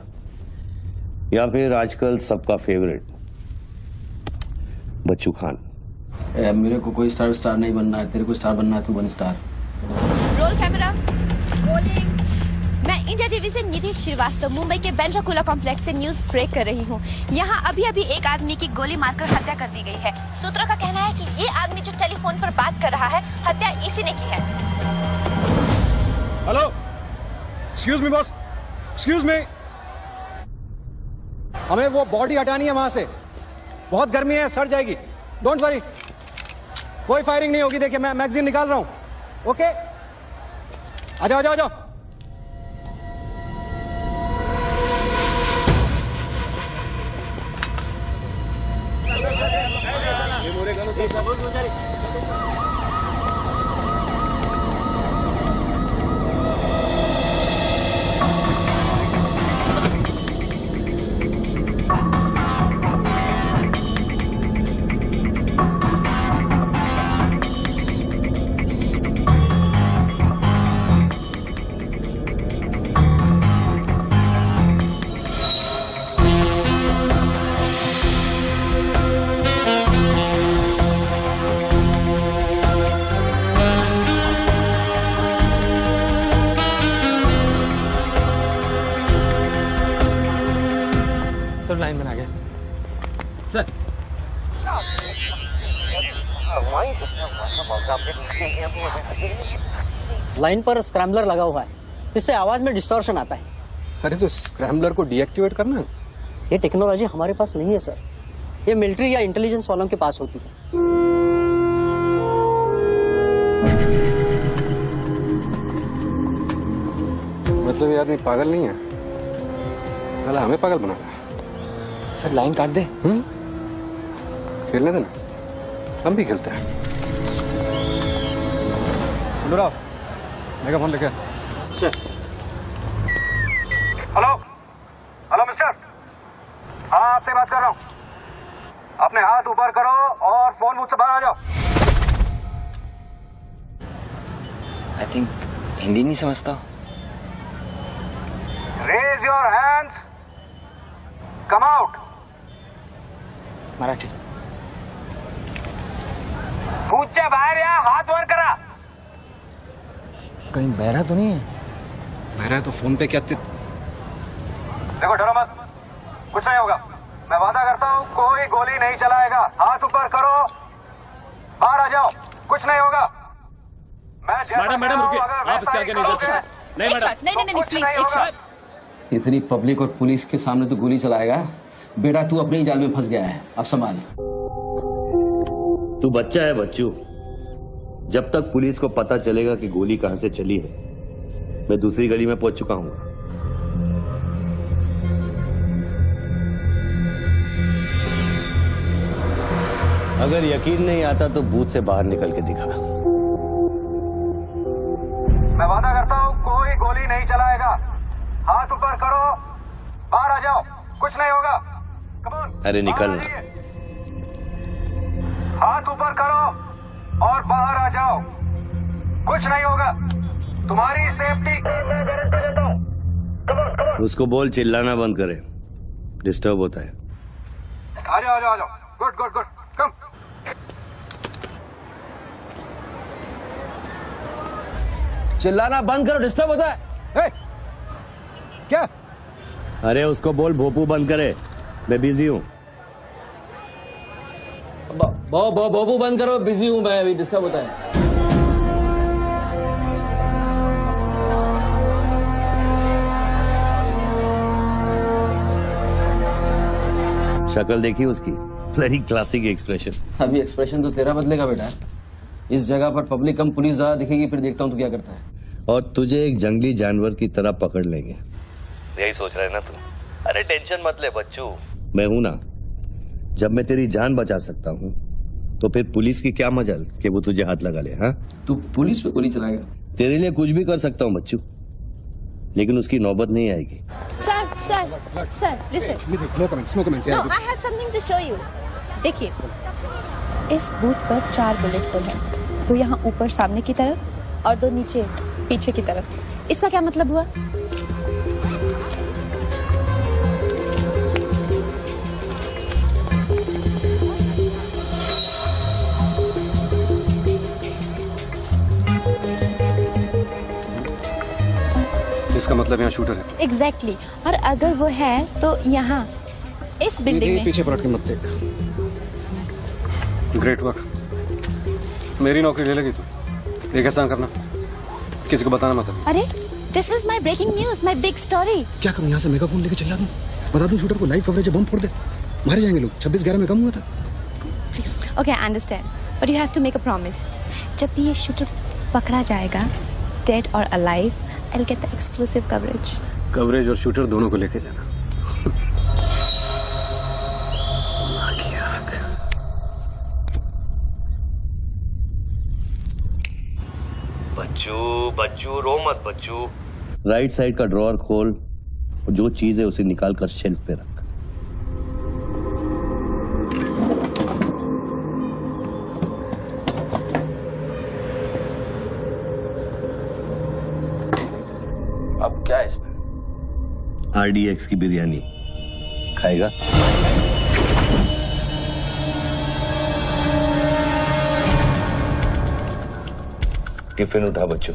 या फिर आजकल सबका फेवरेट बच्चू खान? मेरे को कोई स्टार नहीं बनना है, तेरे को स्टार बनना है, तू बन स्टार। Roll camera, rolling. मैं इंडिया टीवी से निधि श्रीवास्तव मुंबई के बेंड्रा कुला कॉम्प्लेक्स से न्यूज ब्रेक कर रही हूँ। यहाँ अभी एक आदमी की गोली मारकर हत्या कर दी गई है। सूत्रों का कहना है कि ये आदमी जो टेलीफोन पर बात कर रहा है, हत्या इसी ने की है। Hello, excuse me boss, excuse me. हमें वो बॉडी हटानी है वहां से, बहुत गर्मी है, सड़ जाएगी। डोंट वरी, कोई फायरिंग नहीं होगी। देखिए मैं मैगजीन निकाल रहा हूं। ओके, आ जाओ आ जाओ आ जाओ। सर लाइन में आ गया सर। लाइन पर स्क्रैम्बलर लगा हुआ है, इससे आवाज में डिस्टॉर्शन आता है। अरे तो स्क्रैम्बलर को डीएक्टिवेट करना। ये टेक्नोलॉजी हमारे पास नहीं है सर, ये मिलिट्री या इंटेलिजेंस वालों के पास होती है। मतलब ये आदमी पागल नहीं है, साला हमें पागल बना रहा है। सर लाइन काट दे। खेलने देना, हम भी खेलते हैं। अनुराग, मेगाफोन लेके। सर। हेलो हेलो मिस्टर, हाँ आपसे बात कर रहा हूँ। अपने हाथ ऊपर करो और फोन मुझसे बाहर आ जाओ। आई थिंक हिंदी नहीं समझता। Raise your hands, come out. Marathi. पूछे बाहर या हाथ ऊपर करा। कहीं बहरा तो नहीं है? बहरा है तो फोन पे क्या देखो, डरो मत, कुछ नहीं होगा। मैं वादा करता हूँ कोई गोली नहीं चलाएगा। हाथ ऊपर करो, बाहर आ जाओ, कुछ नहीं होगा। मैं मैडम रुकिए, आप इसके आगे नहीं जा सकते। नहीं मैडम, नहीं प्लीज, एक शॉट। इतनी पब्लिक और पुलिस के सामने तो गोली चलाएगा? बेटा तू अपने ही जाल में फंस गया है, अब संभाल। तू बच्चा है बच्चू। जब तक पुलिस को पता चलेगा कि गोली कहां से चली है, मैं दूसरी गली में पहुंच चुका हूं। अगर यकीन नहीं आता तो बूथ से बाहर निकल के दिखा। मैं वादा करता हूँ कोई गोली नहीं चलाएगा। हाथ ऊपर करो, बाहर आ जाओ, कुछ नहीं होगा। Come on, अरे निकल ना। हाथ ऊपर करो और बाहर आ जाओ, कुछ नहीं होगा। तुम्हारी सेफ्टी मैं गारंटी देता हूँ। Come on, come on. उसको बोल चिल्लाना बंद करे, डिस्टर्ब होता है। आ जाओ आ जाओ आ जाओ। गुड गुड गुड, कम। चिल्लाना बंद करो, डिस्टर्ब होता है। क्या? अरे उसको बोल भोपू बंद करे, मैं बिजी हूँ। बाबू बंद करो, बिजी हूँ मैं, अभी डिस्टर्ब होता है। शक्ल देखी उसकी, वेरी क्लासिक एक्सप्रेशन। अभी एक्सप्रेशन तो तेरा बदलेगा बेटा। इस जगह पर पब्लिक कम, पुलिस ज्यादा दिखेगी, फिर देखता हूँ तू क्या करता है। और तुझे एक जंगली जानवर की तरह पकड़ लेंगे, यही सोच रहा है ना तू? अरे टेंशन मत ले बच्चू, मैं हूं ना। जब मैं तेरी जान बचा सकता हूं तो फिर पुलिस की क्या मजाल कि वो तुझे हाथ लगा ले। हाँ, तू पुलिस पे गोली चलाएगा? तेरे लिए कुछ भी कर सकता हूं बच्चू, लेकिन उसकी नौबत नहीं आएगी। Sir, listen. No comments, no comments. No, I have something to show you. देखिए, इस बूथ पर 4 बुलेट होल हैं। 2 यहाँ ऊपर सामने की तरफ और 2 नीचे पीछे की तरफ। इसका क्या मतलब हुआ? इसका मतलब यहाँ शूटर है। एग्जैक्टली और अगर वो है तो यहाँ इस बिल्डिंग में। पीछे पलट के मत देख। Great work. मेरी नौकरी ले लगी तू। एक एहसान करना, किसी को बताना मत। अरे this is my breaking news, my big story. क्या करूँ, यहाँ से मेगाफोन लेके चिल्ला दूँ, बता दूँ शूटर को लाइव कवरेज है, बम फोड़ दे, मारे जाएंगे लोग। 26/11 में कम हुआ था। Please okay, I understand, but you have to make a promise. जब भी ये शूटर पकड़ा जाएगा, डेड और alive, I will get the exclusive coverage. Coverage और शूटर दोनों को लेके जाना। बच्चू रो मत बच्चू। राइट साइड का ड्रॉअर खोल और जो चीज है उसे निकाल कर शेल्फ पे रख। अब क्या है इसमें? RDX की बिरयानी खाएगा? टिफिन उठा बच्चों।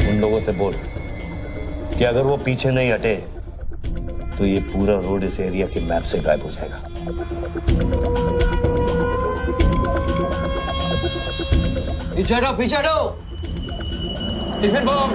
उन लोगों से बोल कि अगर वो पीछे नहीं हटे तो ये पूरा रोड इस एरिया के मैप से गायब हो जाएगा। पीछे हटो, पीछे हटो। Tiffin bomb.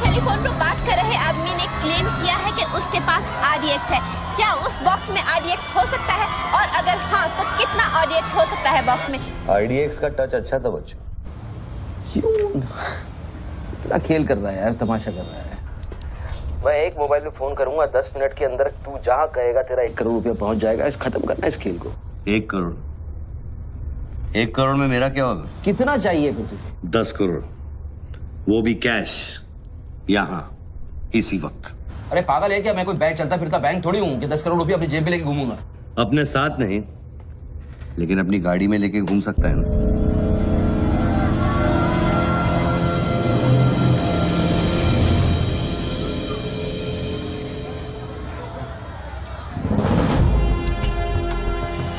टेलीफोन पर बात कर रहे आदमी ने क्लेम किया है कि उसके पास RDX है। क्या उस बॉक्स में RDX हो सकता है, और अगर हाँ तो कितना RDX हो सकता है बॉक्स में? RDX का टच अच्छा था बच्चों। क्यों इतना खेल कर रहा है यार, तमाशा कर रहा है। मैं एक मोबाइल पे फोन करूंगा, 10 मिनट के अंदर तू जहां कहेगा तेरा 1 करोड़ रुपया पहुंच जाएगा। इस खत्म करना इस खेल को। 1 करोड़? 1 करोड़ में मेरा क्या होगा? कितना चाहिए फिर तुझे? 10 करोड़, वो भी कैश, यहाँ इसी वक्त। अरे पागल है क्या? मैं कोई बैंक चलता फिरता बैंक थोड़ी हूँ कि 10 करोड़ रुपया अपनी जेब में लेके घूमूंगा। अपने साथ नहीं, लेकिन अपनी गाड़ी में लेके घूम सकता है ना।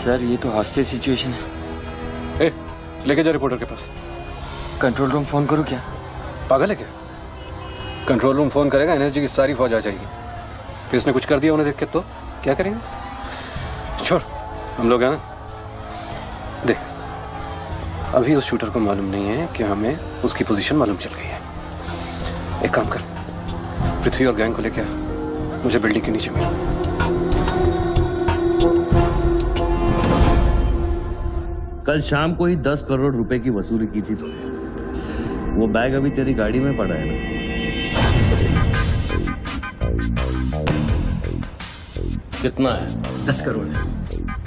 सर ये तो हॉस्टेज सिचुएशन है। लेके जा रिपोर्टर के पास। कंट्रोल रूम फोन करूँ क्या? पागल है क्या? कंट्रोल रूम फोन करेगा, एनएसजी की सारी फौज आ जाएगी। फिर इसने कुछ कर दिया उन्हें देख के तो क्या करेंगे? छोड़, हम लोग हैं ना। देख, अभी उस शूटर को मालूम नहीं है कि हमें उसकी पोजीशन मालूम चल गई है। एक काम कर, पृथ्वी और गैंग को लेके आ, मुझे बिल्डिंग के नीचे मिल। कल शाम को ही 10 करोड़ रुपए की वसूली की थी तूने। वो बैग अभी तेरी गाड़ी में पड़ा है ना? कितना है? 10 करोड़ है।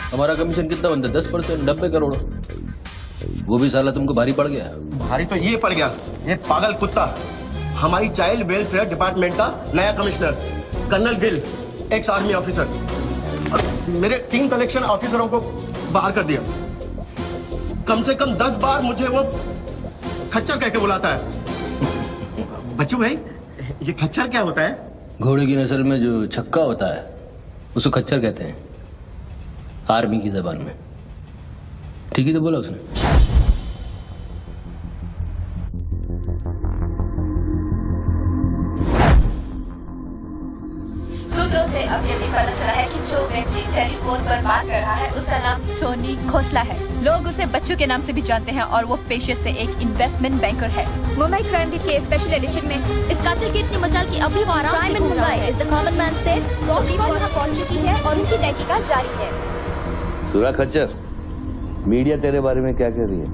हमारा कमीशन कितना बनता है? 10%, 90 करोड़। वो भी साला तुमको भारी पड़ गया। भारी तो ये पड़ गया, ये पागल कुत्ता हमारी चाइल्ड वेलफेयर डिपार्टमेंट का नया commissioner colonel Gill, ex army officer, मेरे 3 कलेक्शन ऑफिसरों को बाहर कर दिया। कम से कम 10 बार मुझे वो खच्चर कह के बुलाता है। बच्चू भाई, ये खच्चर क्या होता है? घोड़े की नस्ल में जो छक्का होता है उसको खच्चर कहते हैं, आर्मी की जबान में। ठीक ही तो बोला उसने। सूत्रों से अभी अभी पता चला है कि जो व्यक्ति टेलीफोन पर बात कर रहा है उसका नाम टोनी खोसला है। लोग उसे बच्चू के नाम से भी जानते हैं और वो पेशे से एक इन्वेस्टमेंट बैंकर है। मुंबई क्राइम बीट के स्पेशल एडिशन में इस कातिल की इतनी मचाल की अभी वो आराम से घूम रहा है। Is the common man safe? Police यहाँ पहुंच चुकी है और उनकी तहकीकात जारी है। सूरा खच्चर, मीडिया तेरे बारे में क्या कह रही है?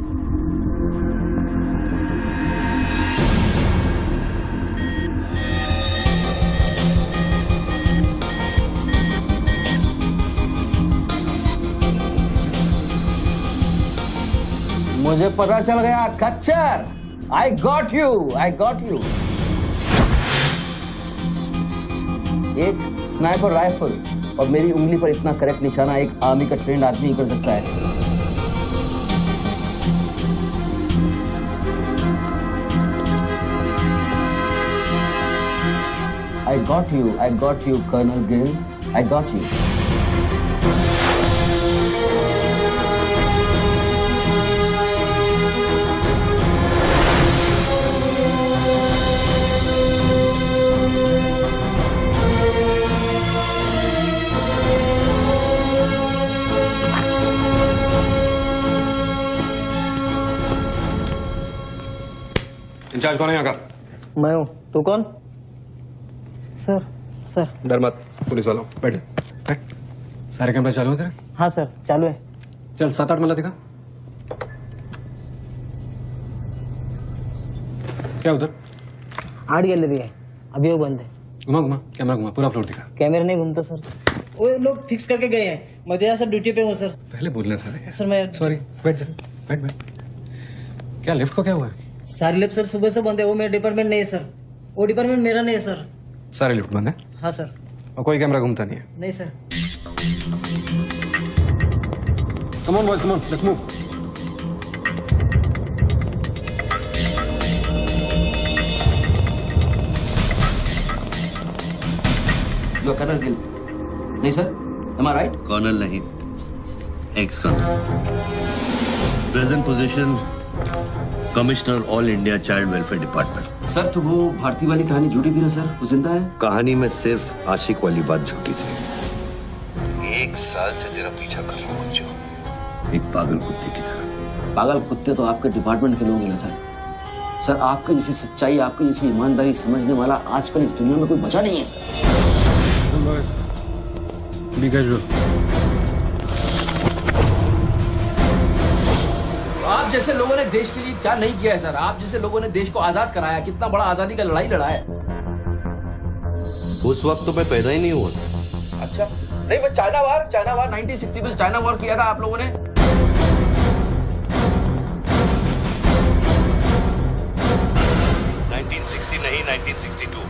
मुझे पता चल गया खच्चर। I got you. एक स्नाइपर राइफल और मेरी उंगली पर इतना करेक्ट निशाना एक आर्मी का ट्रेंड आदमी ही कर सकता है। I got you, Colonel Gill. I got you. Incharge कौन है यहाँ का? मैं हूँ। तू कौन? सर। डर मत, पुलिस वालों। बैठ। सारे कैमरे चालू हैं तेरे? हाँ सर, चालू है। चल 7-8 मला दिखा। क्या उधर? आर्ट गैलरी है, अभी वो बंद है। घुमा कैमरा घुमा, पूरा फ्लोर दिखा। कैमरा नहीं घूमता सर, वो लोग फिक्स करके गए हैं। मैं तो यहाँ सर ड्यूटी पे हूँ सर। पहले बोलना सारे। सर मैं सॉरी, बैठ जा, बैठ। क्या लिफ्ट को क्या हुआ है? सारे लिफ्ट सर सुबह से बंद है। वो मेरा डिपार्टमेंट नहीं है सर, वो डिपार्टमेंट मेरा नहीं है सर। सारे लिफ्ट बंद है? हाँ सर। और कोई कैमरा घूमता नहीं है? नहीं sir. Come on boys, come on, let's move. लो कर्नल गिल। नहीं sir, am I right? Colonel नहीं, ex colonel. Present position commissioner all India child welfare department. Sir तो वो भारती वाली कहानी झूठी थी ना सर, वो जिंदा है? कहानी में सिर्फ आशिक वाली बात झूठी थी। 1 साल से तेरा पीछा कर रहा हूँ बच्चों, एक पागल कुत्ते की तरह। पागल कुत्ते तो आपके डिपार्टमेंट के लोग हैं ना सर। सर आपके जैसी सच्चाई, आपके जैसी ईमानदारी समझने वाला आजकल इस दुनिया में कोई बचा नहीं है सर। Be casual. आप जैसे लोगों ने देश के लिए क्या नहीं किया है सर। आप जैसे लोगों ने देश को आजाद कराया, कितना बड़ा आजादी का लड़ाई लड़ा है। उस वक्त तो मैं पैदा ही नहीं हुआ था। अच्छा नहीं, बस चाइना वार 1960 में चाइना वार किया था आप लोगों ने। 1960 नहीं, 1962।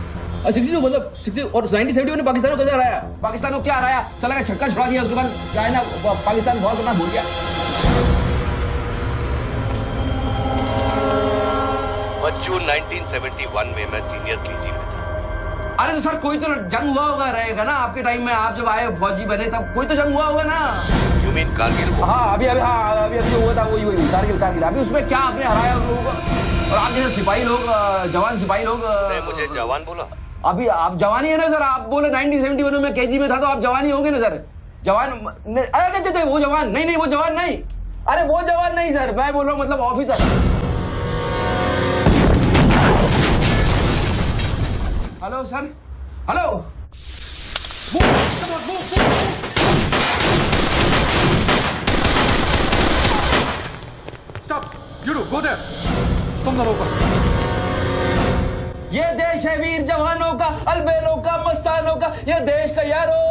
62 मतलब 60 और 1970 ने पाकिस्तान को कैसे हराया? पाकिस्तान को क्या हराया? साला का छक्का छुड़ा दिया, उसके बाद चाइना पाकिस्तान बहुत करना भूल गया। बच्चों 1971 में मैं सीनियर केजी में था। अरे तो सर कोई तो जंग हुआ होगा रहेगा ना आपके टाइम में। आप जब आए फौजी बने तब कोई तो जंग हुआ होगा ना। You mean Kargil? हाँ अभी हुआ था, वही कारगिल। अभी उसमें क्या आपने हराया उन लोगों को? और आप जैसे सिपाही लोग, जवान सिपाही लोग। मुझे जवान बोला? अभी आप जवानी है ना सर। आप बोले 1971 में केजी में था तो आप जवानी होंगे ना सर। जवान अरे वो जवान नहीं, वो जवान नहीं। अरे वो जवान नहीं सर, मैं बोल रहा हूँ मतलब officer. Hello sir, hello. Stop! You two, go there. तुम दोनों ऊपर। ये देश है वीर जवानों का, अलबेलों का, मस्तानों का। ये देश का यारो,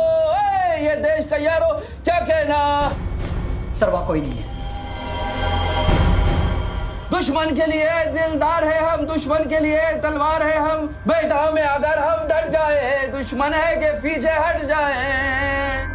ये देश का यारो, क्या कहना? सर वहाँ कोई नहीं है। दुश्मन के लिए दिलदार है हम, दुश्मन के लिए तलवार है हम। मैदान में अगर हम डट जाए, दुश्मन है के पीछे हट जाए।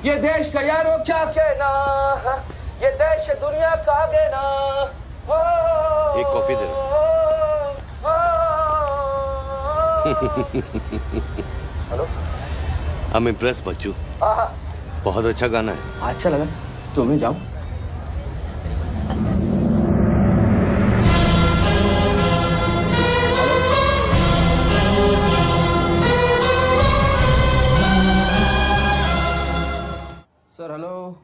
ये देश का यारो क्या कहना, ये देश दुनिया का कहना। एक coffee they. Hello. I'm impressed बच्चू। हाँ। बहुत अच्छा गाना है। अच्छा लगा तो मैं जाऊँ। Sir hello.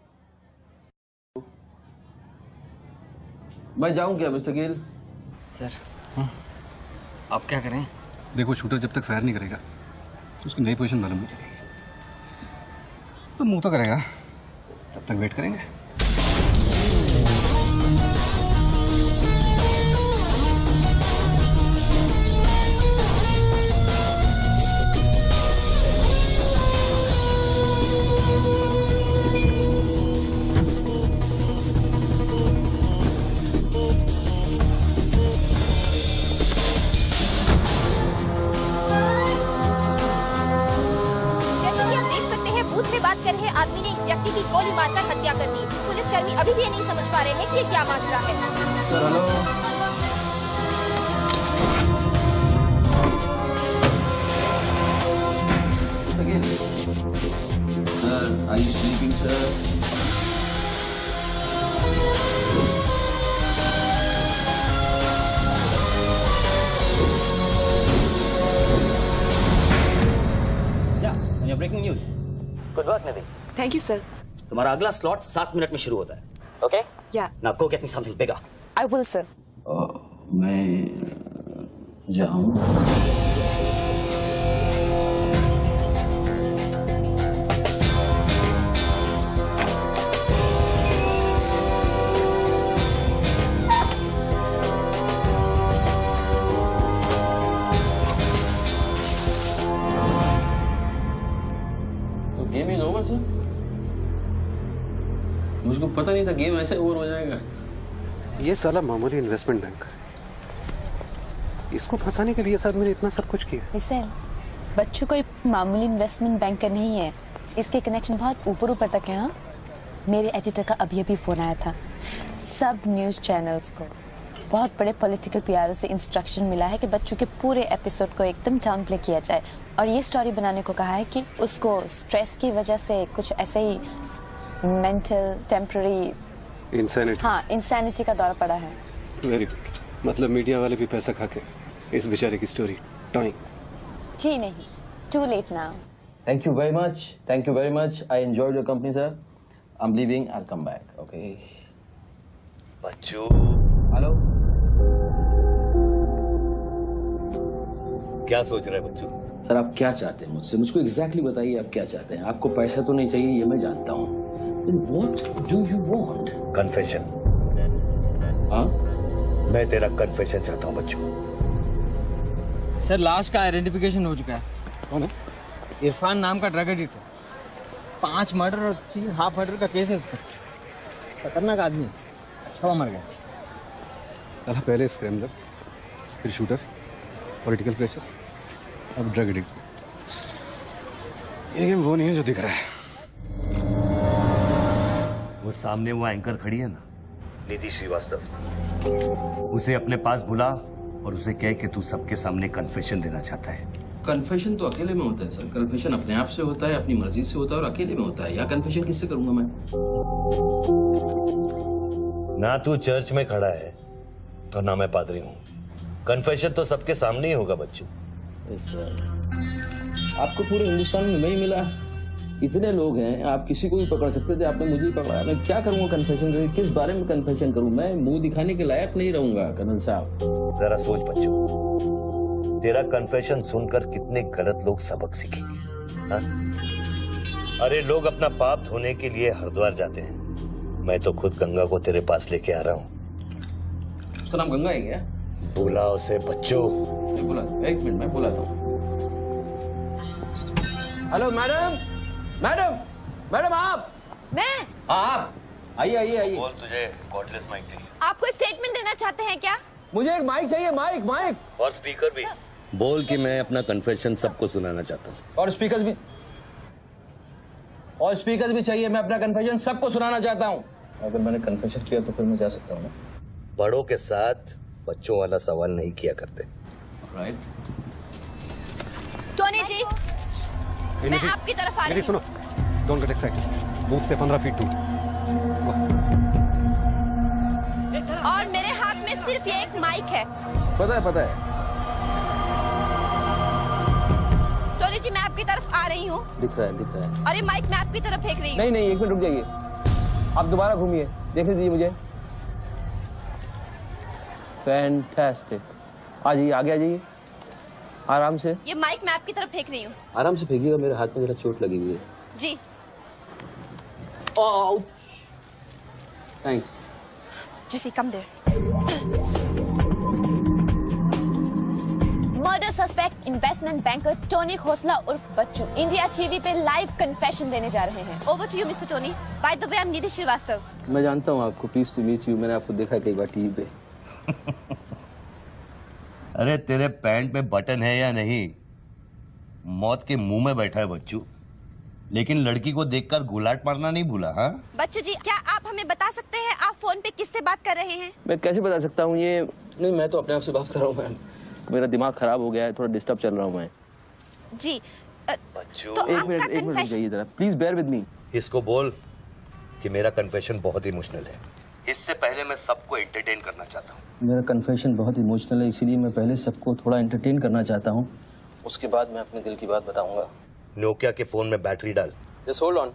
मैं जाऊं क्या मिस्टर गिल? सर आप क्या करें? देखो शूटर जब तक फायर नहीं करेगा तो उसकी नई पोजीशन मालूम नहीं चलेगी। तो मूव तो करेगा, तब तक वेट करेंगे। आदमी ने एक व्यक्ति की गोली मारकर हत्या कर दी। पुलिसकर्मी अभी भी ये नहीं समझ पा रहे हैं कि ये क्या माजरा है। Sir hello. Sir are you sleeping sir? Breaking news. Good work Nidhi. Thank you sir. तुम्हारा अगला स्लॉट 7 मिनट में शुरू होता है। ओके? या। Now go get me something bigger. I will sir. मैं जाऊं? Game is over sir. मुझको पता नहीं था गेम ऐसे ओवर हो जाएगा। ये साला मामूली इन्वेस्टमेंट बैंक है, इसको फंसाने के लिए सर मैंने इतना सब कुछ किया। लिसन, बच्चों कोई मामूली इन्वेस्टमेंट बैंकर नहीं है, इसके कनेक्शन बहुत ऊपर ऊपर तक है। हाँ, मेरे एडिटर का अभी फोन आया था। सब न्यूज़ चैनल्स को बहुत बड़े पॉलिटिकल पीआरओ से इंस्ट्रक्शन मिला है कि बच्चों के पूरे एपिसोड को एकदम डाउन प्ले किया जाए और ये स्टोरी बनाने को कहा है कि उसको स्ट्रेस की वजह से कुछ ऐसे ही मेंटल टेम्पररी इंसैनिटी। हाँ, इंसैनिटी का दौर पड़ा है। Very good. मतलब मीडिया वाले भी पैसा खा के इस बेचारे की स्टोरी टॉइंग। जी नहीं, too late now. Thank you very much. Thank you very much. I enjoyed your company, sir. I'm leaving. I'll come back. Okay. Bachchu. Hello. क्या सोच रहे हैं बच्चू? सर आप क्या चाहते हैं मुझसे? मुझको एग्जैक्टली बताइए आप क्या चाहते हैं। आपको पैसा तो नहीं चाहिए ये मैं जानता हूँ। Then what do you want? Confession. हाँ? मैं तेरा कन्फेशन चाहता हूँ बच्चू। सर लाश का आइडेंटिफिकेशन हो चुका है। कौन है? इरफान नाम का ड्रग एडिक्ट है। 5 मर्डर और 3 हाफ मर्डर का केस है उस पर। खतरनाक आदमी है। अच्छा हुआ मर गया। साला पहले स्क्रैमलर, फिर शूटर, पॉलिटिकल प्रेशर, अब ड्रग एडिक्ट। ये गेम वो नहीं है जो दिख रहा है। वो सामने वो एंकर खड़ी है ना, निधि श्रीवास्तव, उसे अपने पास बुला और उसे कह कि तू सबके सामने कन्फेशन देना चाहता है। कन्फेशन तो अकेले में होता है सर। कन्फेशन अपने आप से होता है, अपनी मर्जी से होता है और अकेले में होता है। यहाँ कन्फेशन किससे करूंगा मैं? ना तू चर्च में खड़ा है और ना मैं पादरी हूँ। कन्फेशन तो सबके सामने ही होगा बच्चू। सर आपको पूरे हिंदुस्तान में नहीं मिला, इतने लोग हैं, आप किसी को भी पकड़ सकते थे, आपने मुझे ही पकड़ा। मैं क्या करूंगा कन्फेशन करके? किस बारे में कन्फेशन करूं? मैं मुंह दिखाने के लायक नहीं रहूंगा कर्नल साहब। जरा सोच बच्चू, तेरा कन्फेशन सुनकर कितने गलत लोग सबक सीखेंगे। हाँ? अरे लोग अपना पाप धोने के लिए हरिद्वार जाते हैं, मैं तो खुद गंगा को तेरे पास लेके आ रहा हूँ। उसका नाम गंगा है क्या? बुला उसे बच्चों। बुला, एक मिनट मैं बुलाता हूँ। हेलो मैडम, मैडम, मैडम आप? मैं? आप आइए आइए आइए। बोल, तुझे कॉर्डलेस माइक चाहिए? आप कोई स्टेटमेंट देना चाहते हैं क्या? मुझे एक माइक चाहिए, माइक माइक और स्पीकर भी। बोल कि मैं अपना कन्फेशन सबको सुनाना चाहता हूँ। और स्पीकर्स भी चाहिए। मैं अपना कन्फेशन सबको सुनाना चाहता हूँ। अगर मैंने कन्फेशन किया तो फिर मैं जा सकता हूँ ना? बड़ों के साथ बच्चों वाला सवाल नहीं किया करते। राइट। मैं आपकी तरफ आ रही हूँ। सुनो, डोंट गेट एक्साइटेड। बूथ से 15 फीट दूर। और मेरे हाथ में सिर्फ ये एक माइक है। पता है। टोनी जी, मैं आपकी तरफ आ रही हूँ। दिख रहा है। और ये माइक मैं आपकी तरफ फेंक रही हूँ। नहीं, 1 मिनट रुक जाइए। आप दोबारा घूमिए, देखने दीजिए मुझे। फैंटास्टिक। आ जाइए, आगे आ जाइए, आराम से। ये माइक मैं आपकी तरफ फेंक रही हूँ। आराम से फेंकिएगा, मेरे हाथ में जरा चोट लगी हुई है। जी। Thanks. Jesse, come there. Murder suspect investment banker Tony Khosla उर्फ बच्चू इंडिया टीवी पे लाइव कन्फेशन देने जा रहे हैं। Over to you mister Tony. By the way, I am Nidhi Shrivastava. मैं जानता हूँ आपको, प्लीज टू मीट यू। मैंने आपको देखा कई बार टीवी पे। अरे तेरे पैंट में बटन है या नहीं? मौत के मुंह में बैठा है बच्चू, लेकिन लड़की को देखकर गुलाट मारना नहीं भूला। हाँ बच्चू जी, क्या आप हमें बता सकते हैं आप फोन पे किससे बात कर रहे हैं? मैं कैसे बता सकता हूँ ये? नहीं, मैं तो अपने आप से बात कर रहा हूँ मैम। मेरा दिमाग खराब हो गया है, थोड़ा डिस्टर्ब चल रहा हूँ मैं। जी। बच्चू, तो एक मिनट रुक जाइए जरा, प्लीज बेयर विद मी। इसको बोल कि मेरा कन्फेशन बहुत इमोशनल है। इससे पहले मैं सबको एंटरटेन करना चाहता हूँ। मेरा कन्फेशन बहुत इमोशनल है, इसीलिए मैं पहले सबको थोड़ा एंटरटेन करना चाहता हूँ, उसके बाद मैं अपने दिल की बात बताऊंगा। नोकिया के फोन में बैटरी डाल। Just hold on.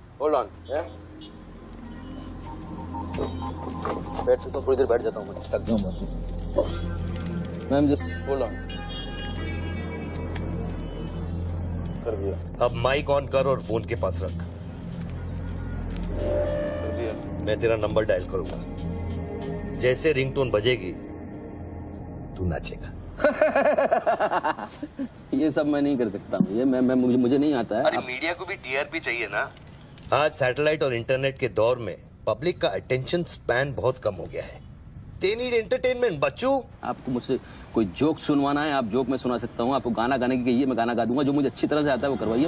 बैठ सकता हूँ, थोड़ी देर बैठ जाता हूँ, मैं थक जाऊँ बहुत। Ma'am just hold on. कर दिया। अब माइक ऑन कर और फोन के पास रख। कर दिया। मैं तेरा नंबर डायल करूंगा, जैसे रिंगटोन बजेगी तू नाचेगा। ये सब मैं नहीं कर सकता हूँ, ये मैं मुझे नहीं आता है। अरे मीडिया को भी टीआरपी चाहिए ना। आज सैटेलाइट और इंटरनेट के दौर में पब्लिक का अटेंशन स्पैन बहुत कम हो गया है। दे नीड एंटरटेनमेंट बच्चू। आपको मुझसे कोई जोक सुनवाना है, आप जोक में सुना सकता हूँ। आपको गाना गाने की कहिए, मैं गाना गा दूंगा। जो मुझे अच्छी तरह से आता है वो करवाइए।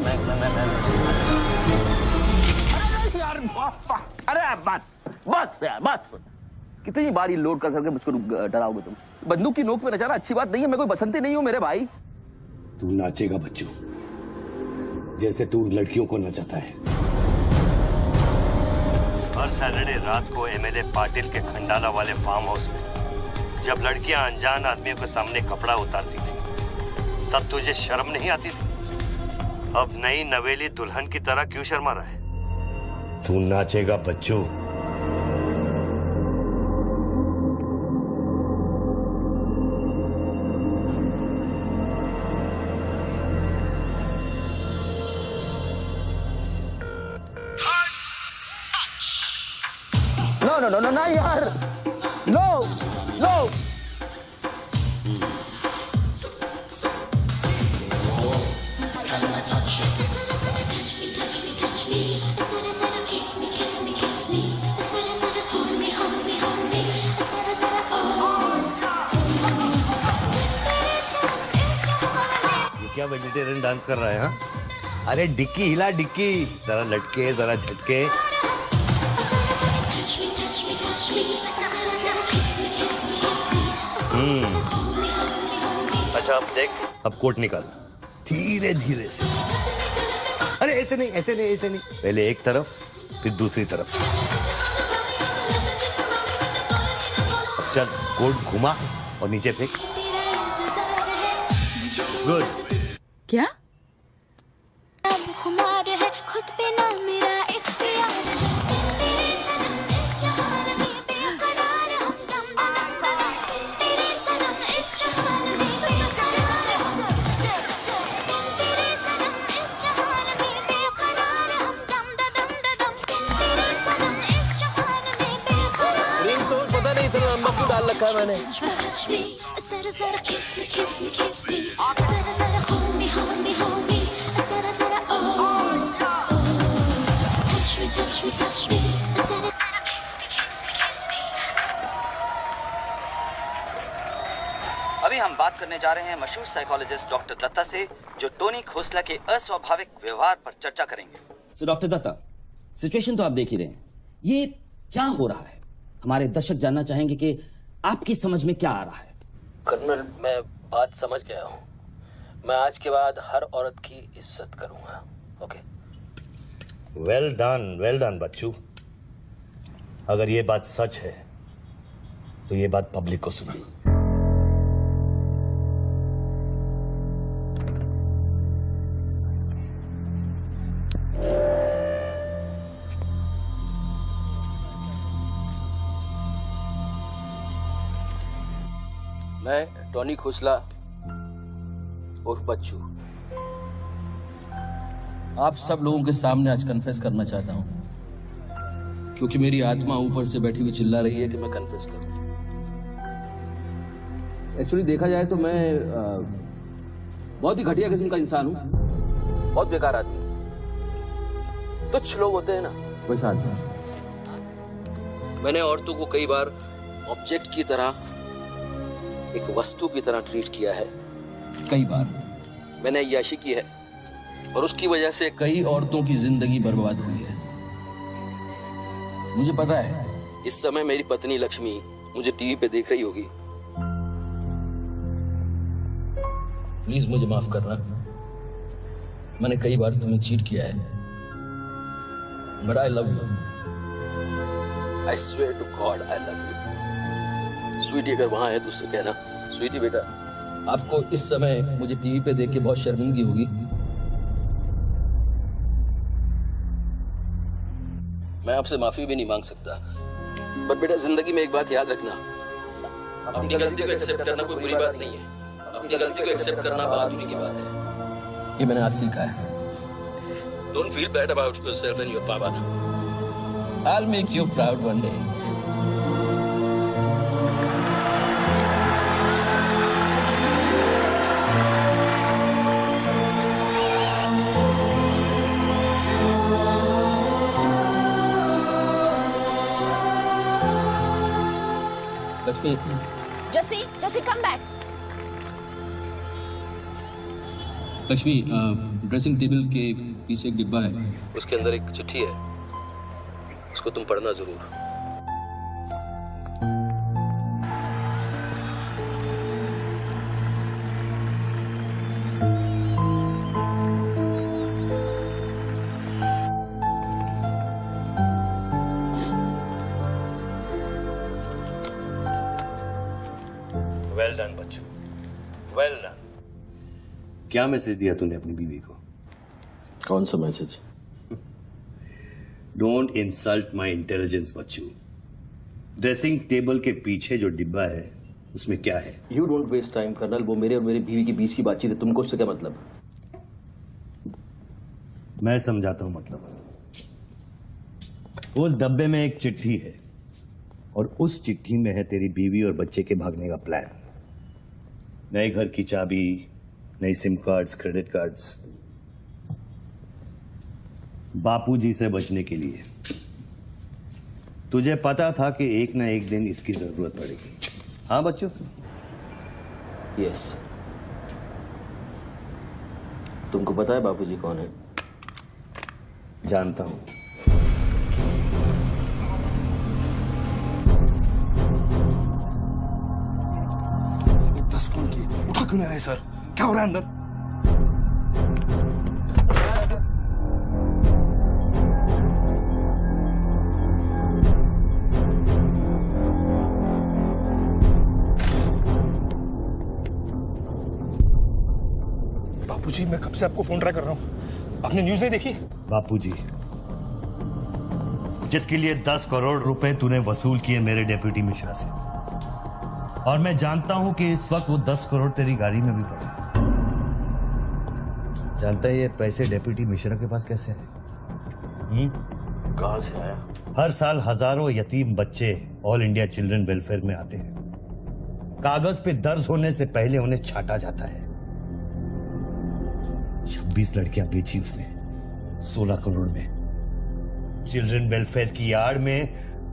अरे बस कितनी बार ये लोड कर करके मुझको डराओगे तुम? बंदूक की नोक पे नचाना अच्छी बात नहीं है। मैं कोई बसंती नहीं हूँ मेरे भाई। तू नाचेगा बच्चू, जैसे तू लड़कियों को नचाता है। हर सैटरडे रात को एमएलए पाटिल के खंडाला वाले फार्म हाउस में जब लड़कियां अनजान आदमियों के सामने कपड़ा उतारती थी, तब तुझे शर्म नहीं आती थी? अब नई नवेली दुल्हन की तरह क्यों शर्मा रहा है? तू नाचेगा बच्चू। No, यार, no. ये क्या वेजिटेरियन डांस कर रहा है? हाँ, अरे डिक्की हिला, डिक्की जरा लटके जरा झटके। अच्छा अब देख, अब कोट निकाल धीरे धीरे से। अरे ऐसे नहीं, ऐसे नहीं, ऐसे नहीं, पहले एक तरफ फिर दूसरी तरफ। अब चल कोट घुमा और नीचे फेंक। गुड। क्या? खुद पे ना मेरा इख्तियार है, तेरे सनम इस जहान में बेकरार हम दम दम दम, तेरे सनम इस जहान में बेकरार हम, तेरे सनम इस जहान में बेकरार हम दम दम दम, तेरे सनम इस जहान में बेकरार। रिंग तो पता नहीं इतना लंबा क्यों डाल रखा है मैंने। जरा जरा kiss me जरा जरा hold me जरा जरा touch me जरा जरा kiss me। अभी हम बात करने जा रहे हैं मशहूर साइकोलॉजिस्ट डॉक्टर दत्ता से, जो टोनी खोसला के अस्वाभाविक व्यवहार पर चर्चा करेंगे। सो डॉक्टर दत्ता, सिचुएशन तो आप देख ही रहे हैं, ये क्या हो रहा है? हमारे दर्शक जानना चाहेंगे कि आपकी समझ में क्या आ रहा है। कर्नल, मैं बात समझ गया हूँ। मैं आज के बाद हर औरत की इज्जत करूंगा। ओके? वेल डन बच्चू। अगर ये बात सच है तो ये बात पब्लिक को सुना। मैं टोनी खोसला और बच्चू आप सब लोगों के सामने आज कन्फेस करना चाहता हूं, क्योंकि मेरी आत्मा ऊपर से बैठी हुई चिल्ला रही है कि मैं कन्फेस करूं। एक्चुअली देखा जाए तो मैं बहुत ही घटिया किस्म का इंसान हूं, बहुत बेकार आदमी। तुच्छ लोग होते हैं ना, वैसा आदमी। मैंने औरतों को कई बार ऑब्जेक्ट की तरह, एक वस्तु की तरह ट्रीट किया है। कई बार मैंने अय्याशी की है और उसकी वजह से कई औरतों की जिंदगी बर्बाद हुई है। मुझे पता है इस समय मेरी पत्नी लक्ष्मी मुझे टीवी पे देख रही होगी। प्लीज मुझे माफ करना, मैंने कई बार तुम्हें चीट किया है, but I love you. I swear to God I love you. Sweetie अगर वहां है तो उससे कहना, स्वीटी बेटा आपको इस समय मुझे टीवी पे देख के बहुत शर्मिंदगी होगी। मैं आपसे माफी भी नहीं मांग सकता, पर बेटा जिंदगी में एक बात याद रखना, अपनी गलती को एक्सेप्ट करना कोई बुरी बात नहीं है, अपनी गलती को एक्सेप्ट करना बहादुरी की बात है। ये मैंने आज सीखा है। Don't feel bad about yourself and your papa. I will make you proud one day. Lakshmi, Jesse come back. Lakshmi, dressing table के पीछे एक डिब्बा है, उसके अंदर एक चिट्ठी है, उसको तुम पढ़ना जरूर। वेल डन बच्चू, वेल डन। क्या मैसेज दिया तूने अपनी बीवी को? कौन सा message? Don't insult my intelligence बच्चू। ड्रेसिंग टेबल के पीछे जो डिब्बा है उसमें क्या है? You don't waste time colonel, वो मेरे और मेरी बीवी के बीच की बातचीत है, तुमको उससे क्या मतलब? मैं समझाता हूं मतलब। उस डब्बे में एक चिट्ठी है और उस चिट्ठी में है तेरी बीवी और बच्चे के भागने का प्लान। नए घर की चाबी, नई सिम कार्ड्स, क्रेडिट कार्ड्स, बापूजी से बचने के लिए। तुझे पता था कि एक ना एक दिन इसकी जरूरत पड़ेगी, हाँ बच्चों? यस। तुमको पता है बापूजी कौन है? जानता हूं। फोन की उठा क्यों नहीं रहे सर? क्या हो रहा है अंदर? बापूजी, मैं कब से आपको फोन ट्राई कर रहा हूं, आपने न्यूज नहीं देखी? बापूजी, जिसके लिए 10 करोड़ रुपए तूने वसूल किए मेरे डेप्यूटी मिश्रा से, और मैं जानता हूं कि इस वक्त वो 10 करोड़ तेरी गाड़ी में भी पड़े हैं। जानता है ये पैसे डेप्यूटी मिश्रा के पास कैसे हैं? कहां से आया? हर साल हजारों यतीम बच्चे ऑल इंडिया चिल्ड्रन वेलफेयर में आते हैं। कागज पे दर्ज होने से पहले उन्हें छांटा जाता है। 26 लड़कियां बेची उसने 16 करोड़ में। चिल्ड्रन वेलफेयर की आड़ में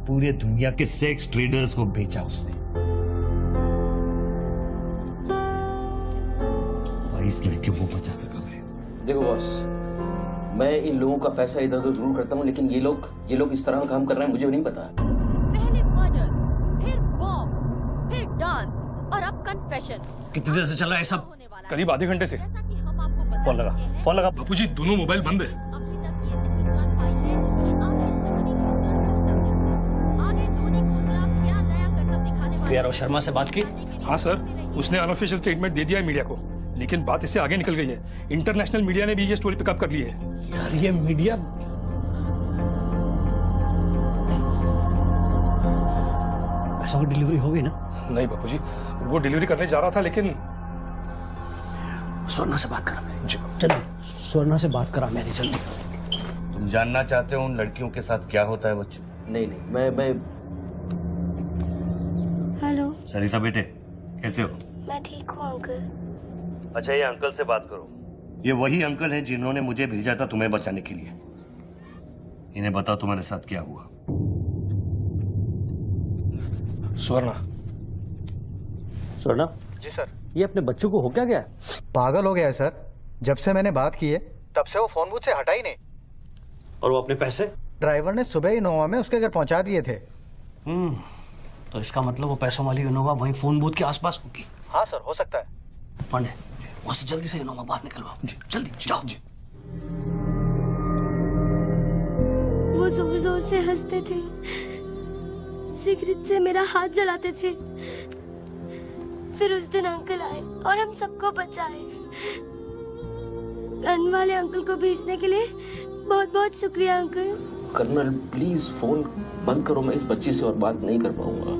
पूरे दुनिया के सेक्स ट्रेडर्स को बेचा उसने। 22 लड़कियों को बचा सका मैं। देखो बॉस, मैं इन लोगों का पैसा इधर उधर जरूर करता हूँ, लेकिन ये लोग इस तरह काम कर रहे हैं, मुझे नहीं पता। पहले मर्डर, फिर बॉम्ब, फिर डांस और अब कन्फेशन। कितनी देर से चल रहा है सब? करीब आधे घंटे से। फोन लगा। बापूजी, दोनों मोबाइल बंद है। अभी तक ये नहीं जान पाई वीआरओ शर्मा से बात की? हाँ सर, उसने अनऑफिशियल स्टेटमेंट दे दिया है मीडिया को, लेकिन बात इससे आगे निकल गई है। इंटरनेशनल मीडिया ने भी ये स्टोरी पिकअप कर ली है। यार ये मीडिया पैसों की डिलीवरी हो गई ना? नहीं बापूजी, वो डिलीवरी करने जा रहा था, लेकिन स्वर्णा से बात करा मैं। जल्दी स्वर्णा से बात करा मैंने, जल्दी। तुम जानना चाहते हो उन लड़कियों के साथ क्या होता है बच्चों? नहीं मैं हेलो सरिता बेटे, कैसे हो? मैं ठीक हूँ अंकल। अच्छा, ये अंकल से बात करो। ये वही अंकल हैं जिन्होंने मुझे भेजा था तुम्हें बचाने के लिए। इन्हें बताओ तुम्हारे साथ क्या हुआ। स्वर्णा। स्वर्णा जी सर। ये अपने बच्चों को हो क्या गया? पागल हो गया है सर। जब से मैंने बात की है तब से वो फोन मुझसे हटा ही नहीं। और वो अपने पैसे? ड्राइवर ने सुबह इनोवा में उसके घर पहुंचा दिए थे। तो इसका मतलब वो पैसों वाली इनोवा वहीं फोन बूथ के आसपास होगी। हाँ सर, हो सकता है। पांडे, वहां से जल्दी से इनोवा बाहर निकलवाओ। जल्दी जाओ। वो जोर जोर से हंसते थे, सिगरेट से मेरा हाथ जलाते थे। फिर उस दिन अंकल आए और हम सबको बचाए। गन वाले अंकल को भेजने के लिए बहुत बहुत शुक्रिया अंकल। कर्नल प्लीज फोन बंद करो, मैं इस बच्ची से और बात नहीं कर पाऊंगा।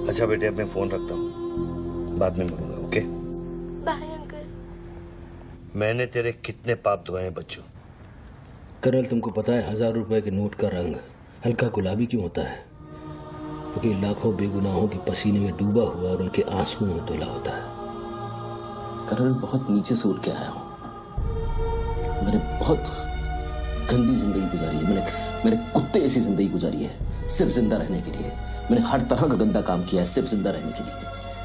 अच्छा बेटे, अब मैं फोन रखता हूँ, बाद में मिलूंगा। Okay bye uncle. मैंने तेरे कितने पाप धोए हैं बच्चों। कर्नल, तुमको पता है 1000 रुपए के नोट का रंग हल्का गुलाबी क्यों होता है? क्योंकि लाखों बेगुनाहों के पसीने में डूबा हुआ और उनके आंसुओं में धुला होता है। कर्नल, बहुत नीचे से उठ के आया हूँ। मैंने बहुत गंदी जिंदगी गुजारी है। मैंने कुत्ते ऐसी जिंदगी गुजारी है सिर्फ जिंदा रहने के लिए। मैंने हर तरह का गंदा काम किया है सिर्फ जिंदा रहने के लिए।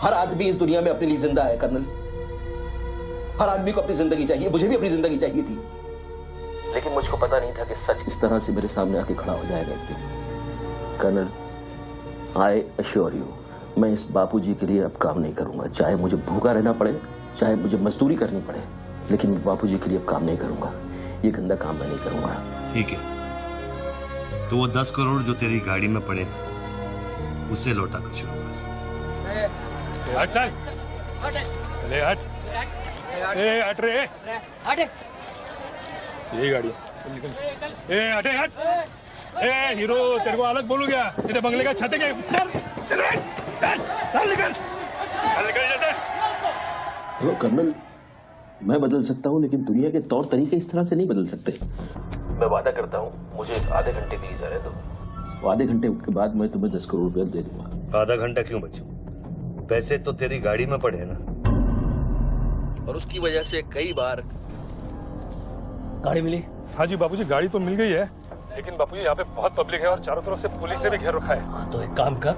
हर आदमी इस दुनिया में अपने लिए जिंदा है कर्नल। हर आदमी को अपनी जिंदगी चाहिए। मुझे भी अपनी जिंदगी चाहिए थी, लेकिन मुझको पता नहीं था कि सच इस तरह से मेरे सामने आके खड़ा हो जाएगा एक दिन। कर्नल, आई अश्योर यू, मैं इस बापूजी के लिए अब काम नहीं करूंगा। चाहे मुझे भूखा रहना पड़े, चाहे मुझे मजदूरी करनी पड़े, लेकिन मैं बापूजी के लिए अब काम नहीं करूंगा। ये गंदा काम मैं नहीं करूंगा। ठीक है, तो वो 10 करोड़ जो तेरी गाड़ी में पड़े हैं उसे लौटा कर शुरू कर। हट चल, ले हट, ए हट रे, हट। यही गाड़ी है, निकल। ए हटे हट, ए हीरो, तेरे को अलग बोलू क्या? तेरे बंगले का छत है क्या? चल निकल, निकल जाते। देखो कर्नल, मैं बदल सकता हूँ, लेकिन दुनिया के तौर तरीके इस तरह से नहीं बदल सकते। मैं वादा करता हूँ, मुझे आधे घंटे के लिए जाने दो। आधे घंटे के बाद मैं तुम्हें 10 करोड़ रुपया दे दूंगा। आधा घंटा क्यों बच्चों? पैसे तो तेरी गाड़ी में पड़े हैं ना। और उसकी वजह से कई बार गाड़ी मिली? हाँ जी बापूजी, गाड़ी तो मिल गई है, लेकिन बापूजी यहाँ पे बहुत पब्लिक है और चारों तरफ से पुलिस ने भी घेर रखा है। हाँ तो एक काम कर,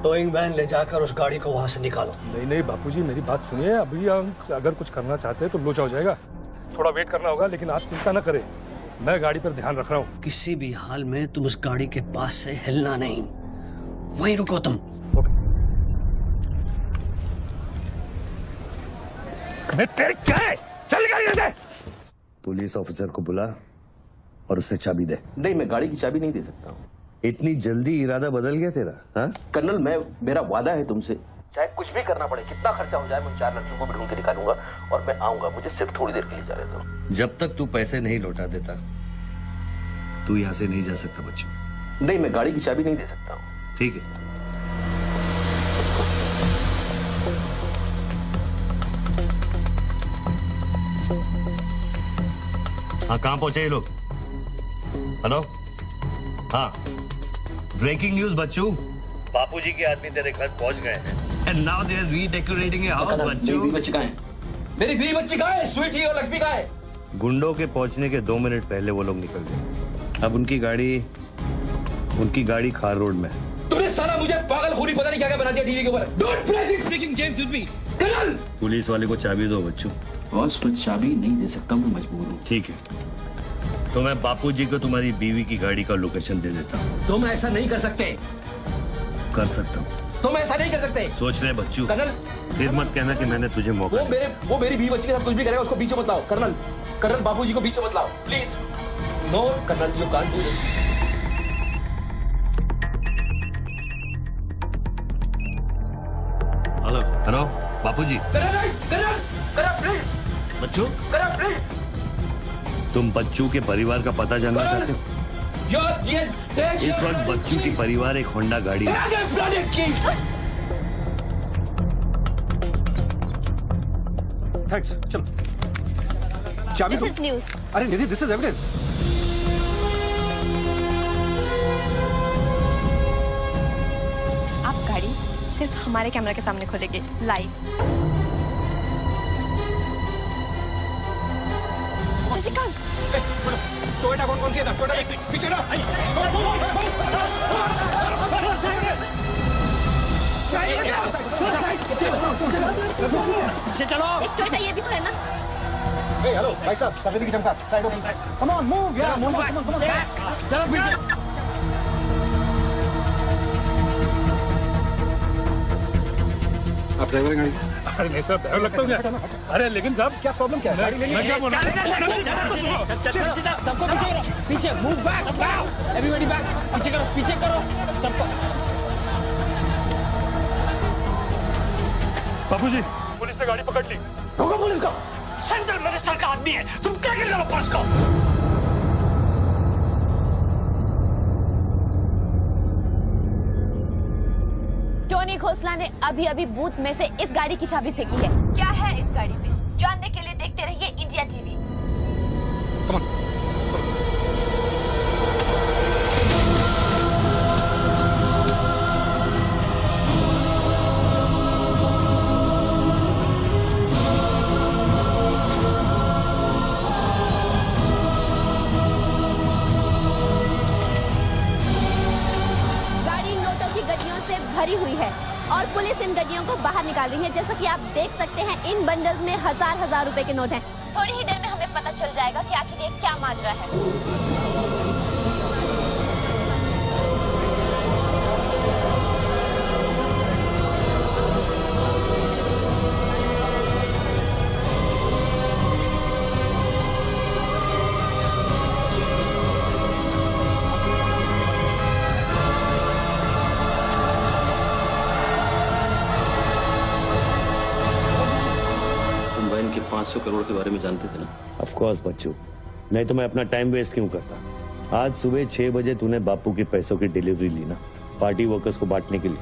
टोइंग वैन ले जाकर उस गाड़ी को वहां से निकालो। नहीं बापूजी, मेरी बात सुनिए। अभी अगर कुछ करना चाहते हैं तो लोचा हो जाएगा। थोड़ा वेट करना होगा, लेकिन आप चिंता न करें, मैं गाड़ी पर ध्यान रख रहा हूँ। किसी भी हाल में तुम उस गाड़ी के पास से हिलना नहीं, वहीं रुको तुम। तेरे क्या है? चल गाड़ी से। पुलिस ऑफिसर को बुला और उससे चाबी दे। नहीं, मैं गाड़ी की चाबी नहीं दे सकता हूँ। इतनी जल्दी इरादा बदल गया तेरा? हाँ कर्नल, मेरा वादा है तुमसे, चाहे कुछ भी करना पड़े, कितना खर्चा हो जाए, मैं 4 लड़कियों को भी ढूंढ के निकालूंगा और मैं आऊंगा। मुझे सिर्फ थोड़ी देर के लिए जाने दो। जब तक तू पैसे नहीं लौटा देता तू यहाँ से नहीं जा सकता बच्चों। नहीं, मैं गाड़ी की चाबी नहीं दे सकता हूँ। ठीक है, हाँ कहाँ पहुंचे ये लोग? हेलो, हाँ ब्रेकिंग न्यूज बच्चों, बापूजी के आदमी तेरे घर पहुंच गए हैं and now they are redecorating your house बच्चों। मेरी बच्ची कहाँ है? मेरी बीवी बच्ची कहाँ है? स्वीटी और लक्ष्मी कहाँ है? गुंडों के पहुंचने के 2 मिनट पहले वो लोग निकल गए। अब उनकी गाड़ी खार रोड में है। तुमने साला मुझे पागलखोरी पता नहीं क्या क्या बना दिया टीवी के ऊपर। Don't play this speaking games with me colonel. Police वाले को चाबी दो बच्चों। बॉस, मैं चाबी नहीं दे सकता, मैं मजबूर हूँ। ठीक है, तो मैं बापूजी को तुम्हारी बीवी की गाड़ी का लोकेशन दे देता हूँ। तुम ऐसा नहीं कर सकते। कर सकता हूँ। तुम ऐसा नहीं कर सकते। सोच रहे बच्चों, कर्नल फिर मत कहना कि मैंने तुझे मौका दिया। वो मेरी बीवी बच्ची के साथ कुछ भी करेगा उसको बीच में मत लाओ। कर्नल बापूजी को बीच में मत लाओ please. No colonel, you can't do this. बापूजी। प्लीज बच्चू, प्लीज। तुम बच्चू के परिवार का पता जानना चाहते हो? इस वक्त बच्चू की परिवार एक होंडा गाड़ी है। थैंक्स, चलो। चाबी This is news. अरे निधि, दिस इज एविडेंस। आप गाड़ी सिर्फ हमारे कैमरा के सामने खोलेंगे लाइव। जेसिका, टोयोटा कौन सी है? टोयोटा देख, पीछे ना। पीछे चलो। एक टोयोटा ये भी तो है ना? हे हेलो भाई साहब, सफेद की चमकार, साइड हो प्लीज। कम ऑन मूव यार, मूव कम ऑन। चलो पीछे। आप ड्राइवर गाड़ी? अरे नहीं साहब, डर लगता हूँ क्या? अरे लेकिन साहब क्या प्रॉब्लम क्या है? मैं क्या बोल रहा सबको पीछे मूव बैक, एवरीबॉडी बैक, पीछे करो सबको। बापूजी, पुलिस ने गाड़ी पकड़ ली। रोको पुलिस को, सेंट्रल मिनिस्टर का आदमी है, तुम क्या कर रहे हो पुलिस को? टोनी खोसला ने अभी अभी बूथ में से इस गाड़ी की चाबी फेंकी है। क्या है इस गाड़ी में, जानने के लिए देखते रहिए इंडिया टीवी। भरी हुई है और पुलिस इन गड्डियों को बाहर निकाल रही है। जैसा कि आप देख सकते हैं, इन बंडल्स में हजार रुपए के नोट हैं। थोड़ी ही देर में हमें पता चल जाएगा कि आखिर ये क्या माजरा है। के 500 करोड़ के बारे में जानते थे ना? ऑफ कोर्स बच्चू, नहीं तो मैं अपना टाइम वेस्ट क्यों करता। आज सुबह 6 बजे तूने बापू के पैसों की डिलीवरी ली ना, पार्टी वर्कर्स को बांटने के लिए।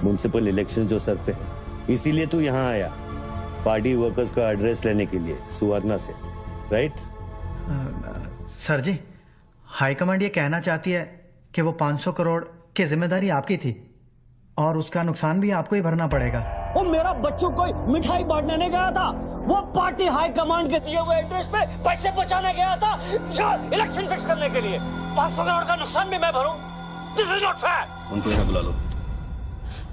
म्युनिसिपल इलेक्शन जो सर पे है, इसीलिए तू यहाँ आया, पार्टी वर्कर्स का एड्रेस लेने के लिए सुवर्णा से, राइट? सर जी, हाईकमांड ये कहना चाहती है कि वो 500 करोड़ की जिम्मेदारी आपकी थी और उसका नुकसान भी आपको ही भरना पड़ेगा। वो मेरा बच्चों कोई मिठाई बांटने नहीं गया था, वो पार्टी हाई कमांड के दिए हुए एड्रेस पे पैसे पहुंचाने गया था जो इलेक्शन फिक्स करने के लिए। 500 करोड़ का नुकसान भी मैं भरूं? This is not fair. उनको यहाँ बुला लो।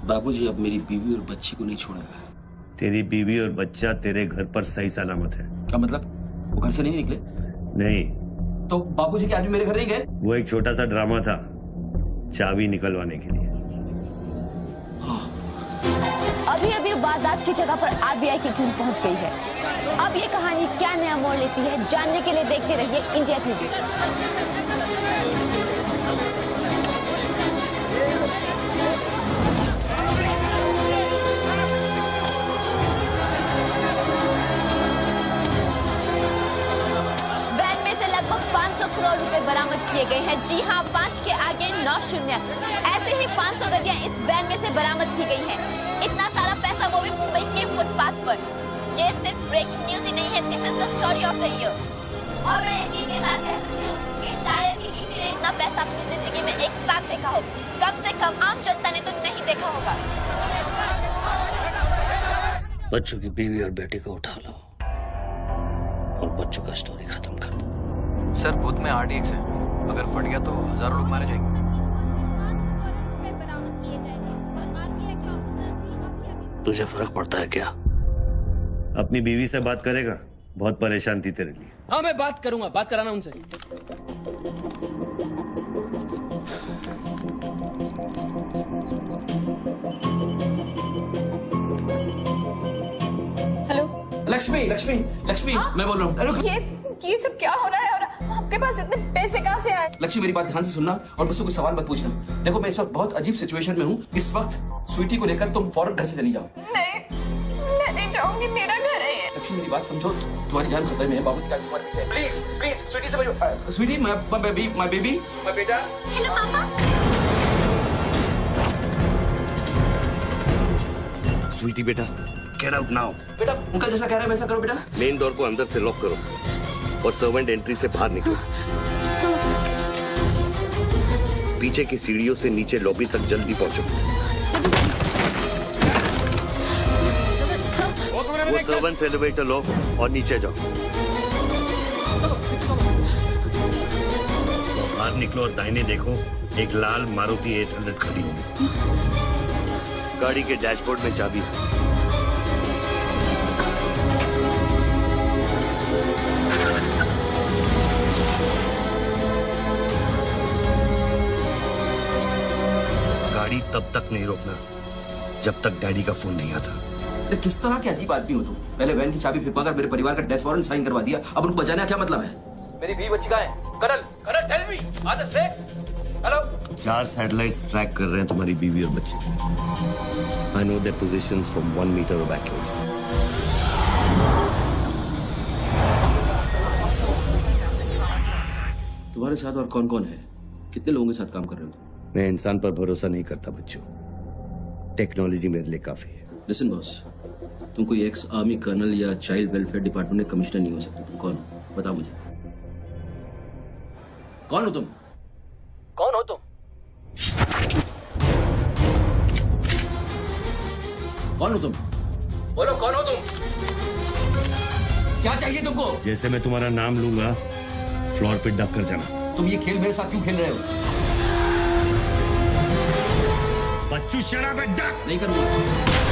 बाबूजी, अब मेरी बीवी और बच्ची को नहीं छोड़ेगा। तेरी बीवी और बच्चा तेरे घर पर सही सलामत है। क्या मतलब? वो घर से नहीं निकले? नहीं। तो बाबूजी के आदमी मेरे घर नहीं गए? वो एक छोटा सा ड्रामा था, चाबी निकलवाने के लिए। अभी अभी वारदात की जगह पर आरबीआई की टीम पहुंच गई है। अब ये कहानी क्या नया मोड़ लेती है, जानने के लिए देखते रहिए इंडिया टीवी। वैन में से लगभग 500 करोड़ रुपए बरामद किए गए हैं। जी हां, 5 के आगे 9 शून्य। ऐसे ही 500 गड्डियां इस वैन में से बरामद की गई हैं। इतना सारा पैसा, वो भी मुंबई के फुटपाथ पर। ये सिर्फ ब्रेकिंग न्यूज ही नहीं है, this is the story of the year. और मैं यकीन के साथ कह सकती हूँ कि शायद ही किसी ने इतना पैसा अपनी जिंदगी में एक साथ देखा हो। कम से कम आम जनता ने तो नहीं देखा होगा। बच्चों की बीवी और बेटी को उठा लो और बच्चों का स्टोरी खत्म कर। सर, बूथ में RDX है, अगर फट गया तो हजारों लोग मारे जाएंगे। तुझे फर्क पड़ता है क्या? अपनी बीवी से बात करेगा? बहुत परेशान थी तेरे लिए। हाँ, मैं बात करूंगा, बात कराना उनसे। हेलो लक्ष्मी, मैं बोल रहा हूँ। ये सब क्या हो रहा है और आपके पास इतने पैसे कहाँ से आए? लक्ष्मी, मेरी बात ध्यान से सुनना और मुझसे कोई सवाल मत पूछना। देखो, मैं इस वक्त बहुत अजीब सिचुएशन में हूँ। इस वक्त स्वीटी को लेकर तुम फौरन घर से चली जाओ। नहीं, मैं नहीं जाऊंगी, मेरा घर है ये। लक्ष्मी मेरी बात समझो, तुम्हारी जान खतरे में है, बाबू की जान तुम्हारे पीछे है। प्लीज प्लीज स्वीटी समझो। स्वीटी माय बेबी माय बेटा। हेलो पापा। स्वीटी बेटा, गेट आउट नाउ। बेटा अंकल जैसा कह रहा है वैसा करो बेटा। मेन डोर को अंदर से लॉक करो और सर्वेंट एंट्री से बाहर निकलो। पीछे की सीढ़ियों से नीचे लॉबी तक जल्दी पहुंचो। वो सर्वेंट्स एलिवेटर लो और नीचे जाओ। बाहर निकलो और दाहिने देखो, एक लाल मारुति 800 खड़ी होगी। गाड़ी के डैशबोर्ड में चाबी। गाड़ी तब तक नहीं रोकना जब तक डैडी का फोन नहीं आता। अरे किस तरह के अजीब आदमी हो तुम? पहले वैन की चाबी फिरवा कर मेरे परिवार का डेथ वारंट साइन करवा दिया, अब उनको बचाने का क्या मतलब है? मेरी बीवी बच्ची कहाँ है? Colonel tell me, are they safe? Hello. 4 satellites track कर रहे हैं तुम्हारी बीवी और बच्चे। I know their positions from 1 meter of accuracy. तुम्हारे साथ और कौन कौन है? कितने लोगों के साथ काम कर रहे हो? मैं इंसान पर भरोसा नहीं करता बच्चों, टेक्नोलॉजी मेरे लिए काफी है। लिसन बॉस, तुम कोई एक्स आर्मी कर्नल या चाइल्ड वेलफेयर डिपार्टमेंट में कमिश्नर नहीं हो सकते। तुम कौन हो बताओ मुझे। कौन हो तुम? कौन हो तुम? कौन हो तुम? बोलो कौन हो तुम? क्या चाहिए तुमको? जैसे मैं तुम्हारा नाम लूंगा फ्लोर पे डक कर जाना। तुम ये खेल मेरे साथ क्यों खेल रहे हो? बच्चू शराब डक नहीं करूंगा।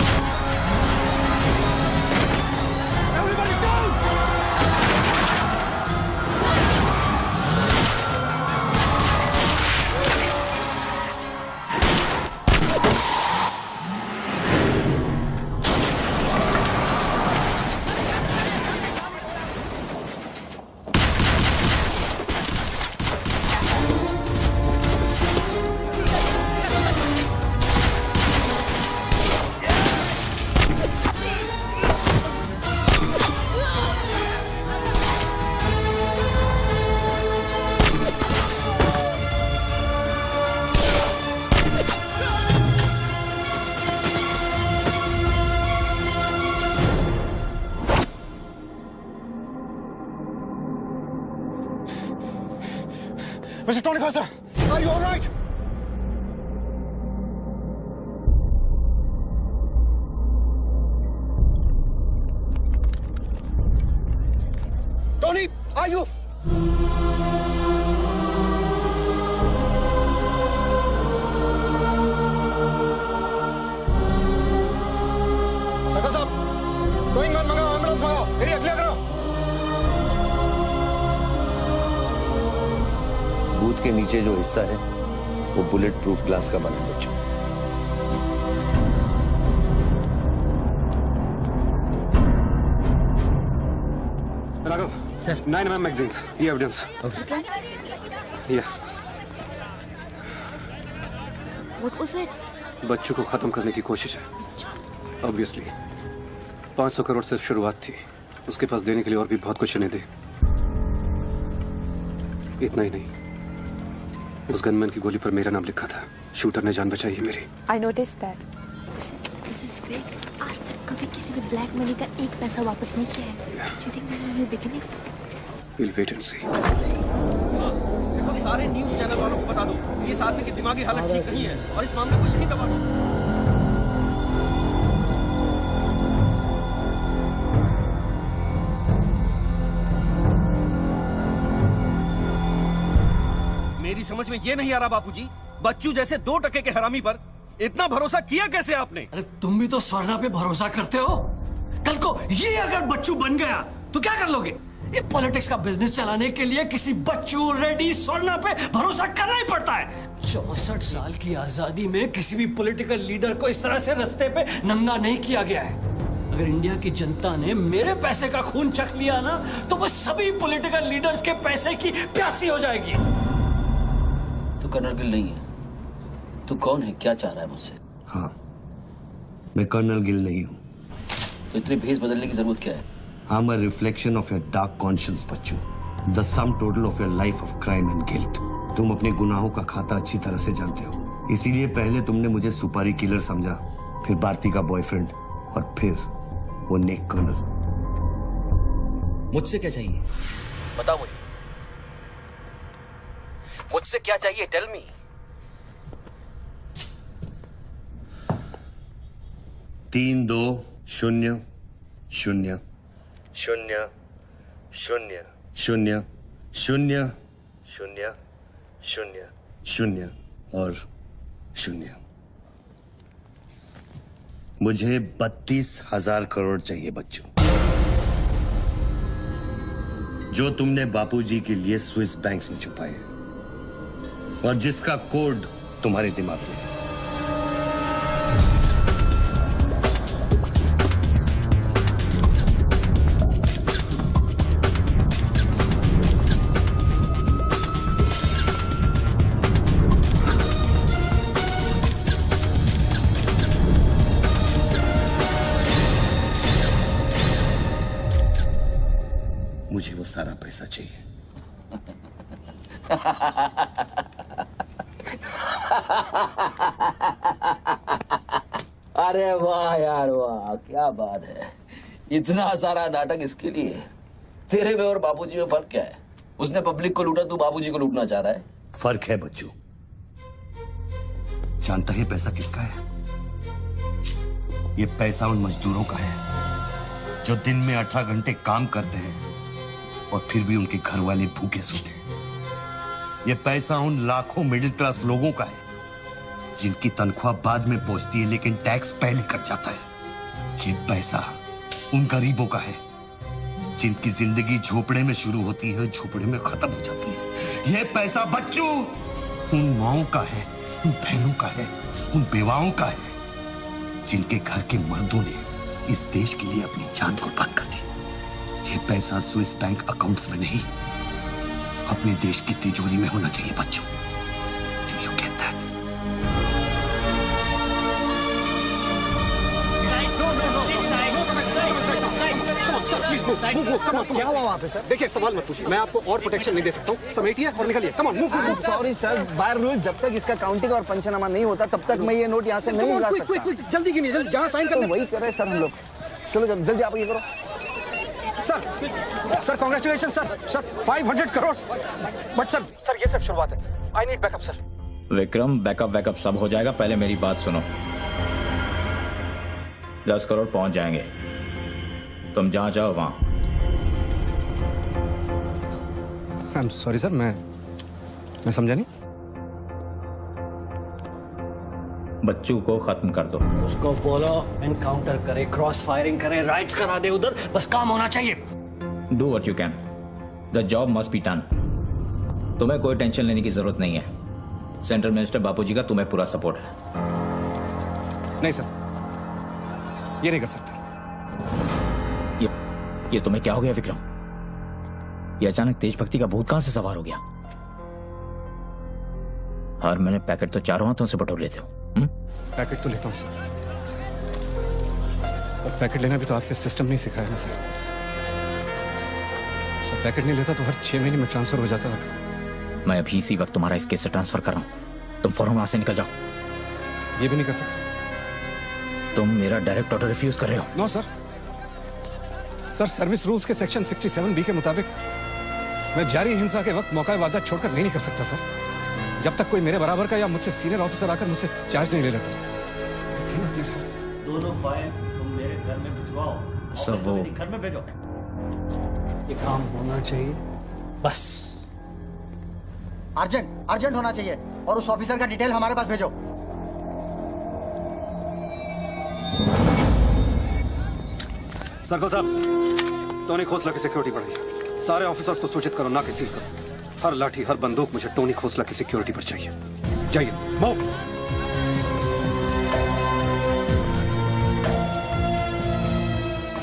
Mr. Tony Costa, are you all right? Tony, are you? सकल साहब, गोइंग गन मंगाओ, एम्बुलेंस मंगाओ, एरिया क्लियर करो। बूथ के नीचे जो हिस्सा है वो बुलेट प्रूफ ग्लास का बना है बच्चों। राघव सर, 9mm मैगजीन्स, ये एविडेंस। What was it? बच्चों को खत्म करने की कोशिश है। ऑब्वियसली 500 करोड़ सिर्फ शुरुआत थी, उसके पास देने के लिए और भी बहुत कुछ उन्हें दे। इतना ही नहीं, उस गनमैन की गोली पर मेरा नाम लिखा था। शूटर ने जान बचाई है मेरी। I noticed that. This is big. आज तक कभी किसी ने ब्लैक मनी का एक पैसा वापस नहीं किया है। Do you think this is a new beginning? We'll wait and see. देखो, सारे न्यूज़ चैनल वालों को बता दो, इस आदमी की दिमागी हालत ठीक नहीं है और इस मामले को यहीं दबा दो। मेरी समझ में ये नहीं आ रहा बापूजी, बच्चू जैसे 2 टके के हरामी पर इतना भरोसा किया कैसे आपने? अरे तुम भी तो स्वर्णा पे भरोसा करते हो। कल को ये अगर बच्चू बन गया तो क्या कर लोगे? ये पॉलिटिक्स का बिजनेस चलाने के लिए किसी बच्चू रेडी स्वर्णा पे भरोसा करना ही पड़ता है। 64 साल की आजादी में किसी भी पॉलिटिकल लीडर को इस तरह से रास्ते पे नंगा नहीं किया गया है। अगर इंडिया की जनता ने मेरे पैसे का खून चख लिया ना, तो वो सभी पॉलिटिकल लीडर्स के पैसे की प्यासी हो जाएगी। तू कर्नल गिल नहीं है। तू कौन है? क्या चाह रहा है मुझसे? हाँ, मैं कर्नल गिल नहीं हूँ। तो तो इतनी भेस बदलने की जरूरत क्या है? I'm a reflection of your dark conscience, Bachchu. The sum total of your life of crime and guilt। तुम अपने गुनाहों का खाता अच्छी तरह से जानते हो, इसीलिए पहले तुमने मुझे सुपारी किलर समझा, फिर भारती का बॉयफ्रेंड और फिर वो नेक कर्नल। मुझसे क्या चाहिए? बताओ मुझे, मुझसे क्या चाहिए? Tell me. 3 2 0 0 0 0 0 0 0 0 0 और 0। मुझे 32,000 करोड़ चाहिए बच्चों, जो तुमने बापूजी के लिए स्विस बैंक्स में छुपाए हैं और जिसका कोड तुम्हारे दिमाग में है। मुझे वो सारा पैसा चाहिए। अरे वाह यार वाह, क्या बात है। इतना सारा नाटक इसके लिए? तेरे में और बापूजी में फर्क क्या है? उसने पब्लिक को लूटा, तू बापूजी को लूटना चाह रहा है। फर्क है बच्चू। जानता है पैसा किसका है? ये पैसा उन मजदूरों का है जो दिन में 18 घंटे काम करते हैं और फिर भी उनके घर वाले भूखे सोते हैं। ये पैसा उन लाखों मिडिल क्लास लोगों का है जिनकी तनख्वाह बाद में पहुंचती है लेकिन टैक्स पहले कट जाता है। ये पैसा उन गरीबों का है जिनकी जिंदगी झोपड़े में शुरू होती है, झोपड़े में खत्म हो जाती है। ये पैसा बच्चू उन माओं का है, उन बहनों का है, उन बेवाओं का है जिनके घर के मर्दों ने इस देश के लिए अपनी जान कुर्बान कर दी। ये पैसा स्विस बैंक अकाउंट्स में नहीं, अपने देश की तिजोरी में होना चाहिए बच्चों। Do you get that? क्या हुआ वहाँ पे सर? देखिए सवाल मत पूछिए, मैं आपको और प्रोटेक्शन नहीं दे सकता हूँ। समेटिए और निकलिए। Come on move. Sorry sir, by rule जब तक इसका काउंटिंग और पंचनामा नहीं होता तब तक मैं ये नोट यहाँ से नहीं उड़ा सकता। क्विक जल्दी कीजिए, जल्दी जहाँ साइन करना वही कर रहे सर हम लोग। चलो जल्दी आप ये करो। Sir congratulation sir 500 crore. But sir ये सब शुरुआत है। I need backup sir. Vikram, backup सब हो जाएगा, पहले मेरी बात सुनो। 10 करोड़ पहुंच जाएंगे, तुम जहां जाओ वहां। आई एम सॉरी सर, मैं समझा नहीं। बच्चू को खत्म कर दो। उसको बोलो एनकाउंटर करे, क्रॉस फायरिंग करे, राइट्स करा दे उधर, बस काम होना चाहिए। Do what you can, the job must be done. तुम्हें कोई टेंशन लेने की जरूरत नहीं है। सेंट्रल मिनिस्टर बापूजी का तुम्हें पूरा सपोर्ट है। नहीं सर, ये नहीं कर सकता। ये तुम्हें क्या हो गया विक्रम? ये अचानक देशभक्ति का भूत कहां से सवार हो गया? हर महीने पैकेट तो चारों हाथों से बटोर लेते हो। पैकेट तो लेता हूँ सर, और पैकेट लेना भी तो आपके सिस्टम ने सिखाया ना सर। पैकेट नहीं लेता तो हर 6 महीने में ट्रांसफर हो जाता है। मैं अभी इसी वक्त तुम्हारा इस केस से ट्रांसफर कर रहा हूं, तुम फौरन वहां से निकल जाओ। ये भी नहीं कर सकते। तुम मेरा डायरेक्ट ऑर्डर रिफ्यूज कर रहे हो। नो सर, सर्विस रूल्स के सेक्शन 67B के मुताबिक मैं जारी हिंसा के वक्त मौका वारदात छोड़कर नहीं निकल सकता सर, जब तक कोई मेरे बराबर का या मुझसे सीनियर ऑफिसर आकर मुझसे चार्ज नहीं ले लेता। दोनों फाइल तुम मेरे घर में भिजवाओ। सर वो घर में भेजो। ये काम होना चाहिए बस। अर्जेंट होना चाहिए, और उस ऑफिसर का डिटेल हमारे पास भेजो। सर्कल साहब, टोनी खोसला की सिक्योरिटी बढ़ाइए। सारे ऑफिसर्स को सूचित करो, ना कि सील करो। हर लाठी हर बंदूक मुझे टोनी खोसला की सिक्योरिटी पर चाहिए। जाइए, मूव।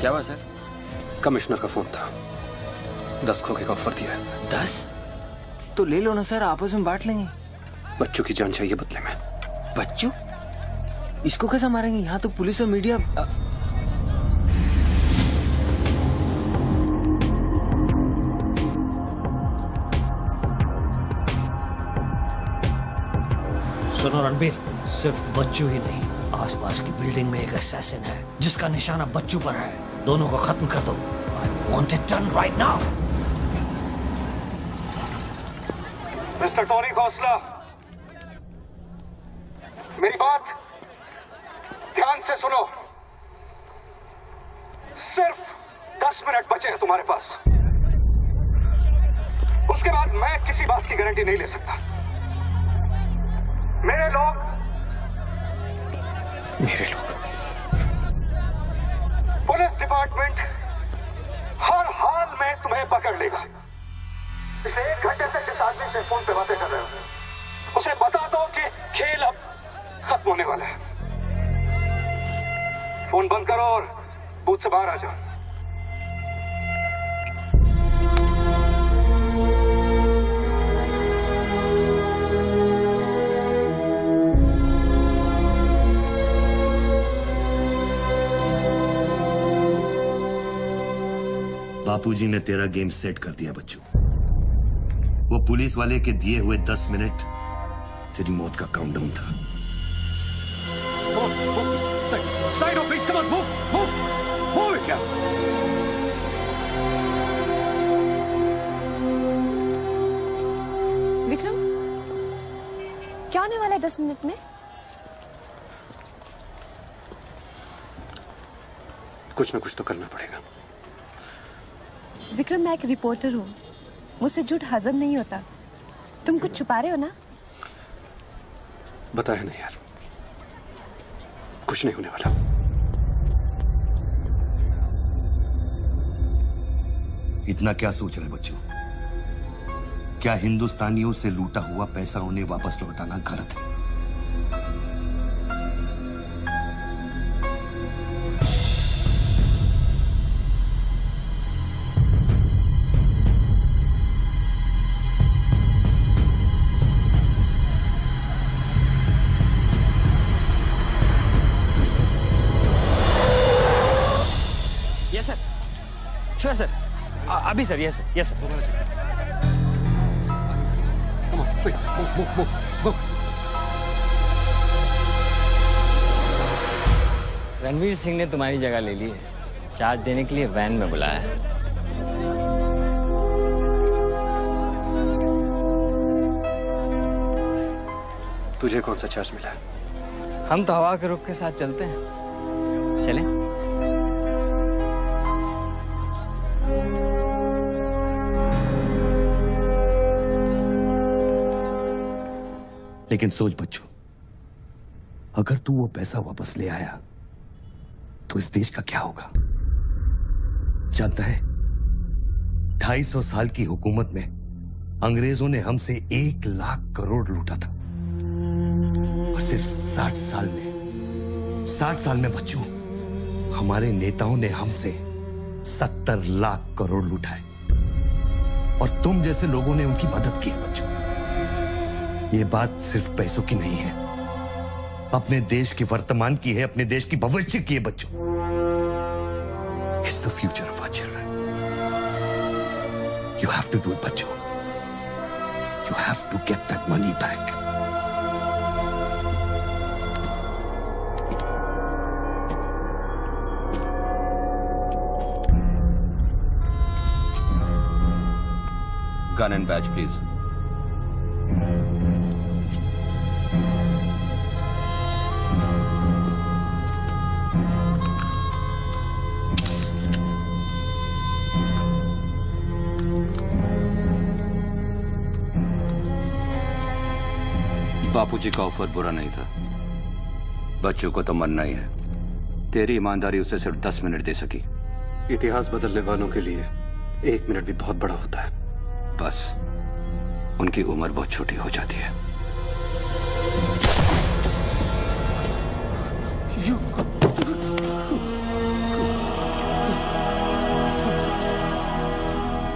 क्या हुआ सर? कमिश्नर का फोन था, 10 खोखे का ऑफर दिया है। 10? तो ले लो ना सर, आपस में बांट लेंगे। बच्चू की जान चाहिए बदले में। बच्चू? इसको कैसे मारेंगे? यहाँ तो पुलिस और मीडिया। सुनो रणबीर, सिर्फ बच्चू ही नहीं, आसपास की बिल्डिंग में एक असैसिन है जिसका निशाना बच्चू पर है। दोनों को खत्म कर दो। I want it done right now. Mister Tony Khosla, मेरी बात ध्यान से सुनो। सिर्फ 10 मिनट बचे हैं तुम्हारे पास। उसके बाद मैं किसी बात की गारंटी नहीं ले सकता। मेरे लोग पुलिस डिपार्टमेंट हर हाल में तुम्हें पकड़ लेगा। पिछले 1 घंटे से जिस आदमी से फोन पे बातें कर रहे हो उसे बता दो कि खेल अब खत्म होने वाला है। फोन बंद करो और बूथ से बाहर आ जाओ। बापूजी ने तेरा गेम सेट कर दिया बच्चू। वो पुलिस वाले के दिए हुए 10 मिनट तेरी मौत का काउंटडाउन था। Side up, please. Come on, move. Move it, yeah. Vikram, क्या होने वाला है 10 मिनट में? कुछ ना कुछ तो करना पड़ेगा। विक्रम, मैं एक रिपोर्टर हूँ, मुझसे झूठ हजम नहीं होता। तुम कुछ छुपा रहे हो ना? बताया नहीं यार, कुछ नहीं होने वाला। इतना क्या सोच रहे बच्चों? क्या हिंदुस्तानियों से लूटा हुआ पैसा उन्हें वापस लौटाना गलत है? यस सर, श्योर सर, अभी sir. Yes sir, yes sir. Ranveer Singh ने तुम्हारी जगह ले ली है, चार्ज देने के लिए वैन में बुलाया है। तुझे कौन सा चार्ज मिला है? हम तो हवा के रुख के साथ चलते हैं, चलें? लेकिन सोच बच्चू, अगर तू वो पैसा वापस ले आया तो इस देश का क्या होगा? जानता है, 250 साल की हुकूमत में अंग्रेजों ने हमसे 1 लाख करोड़ लूटा था और सिर्फ 60 साल में बच्चू, हमारे नेताओं ने हमसे 70 लाख करोड़ लूटा है और तुम जैसे लोगों ने उनकी मदद की है बच्चू। ये बात सिर्फ पैसों की नहीं है, अपने देश के वर्तमान की है, अपने देश की भविष्य की है बच्चों। It's the future of our children. You have to do it, बच्चों। You have to get that money back. Gun and badge, please. बापूजी का ऑफर बुरा नहीं था, बच्चों को तो मरना ही है। तेरी ईमानदारी उसे सिर्फ 10 मिनट दे सकी। इतिहास बदलने वालों के लिए 1 मिनट भी बहुत बड़ा होता है। बस उनकी उम्र बहुत छोटी हो जाती है।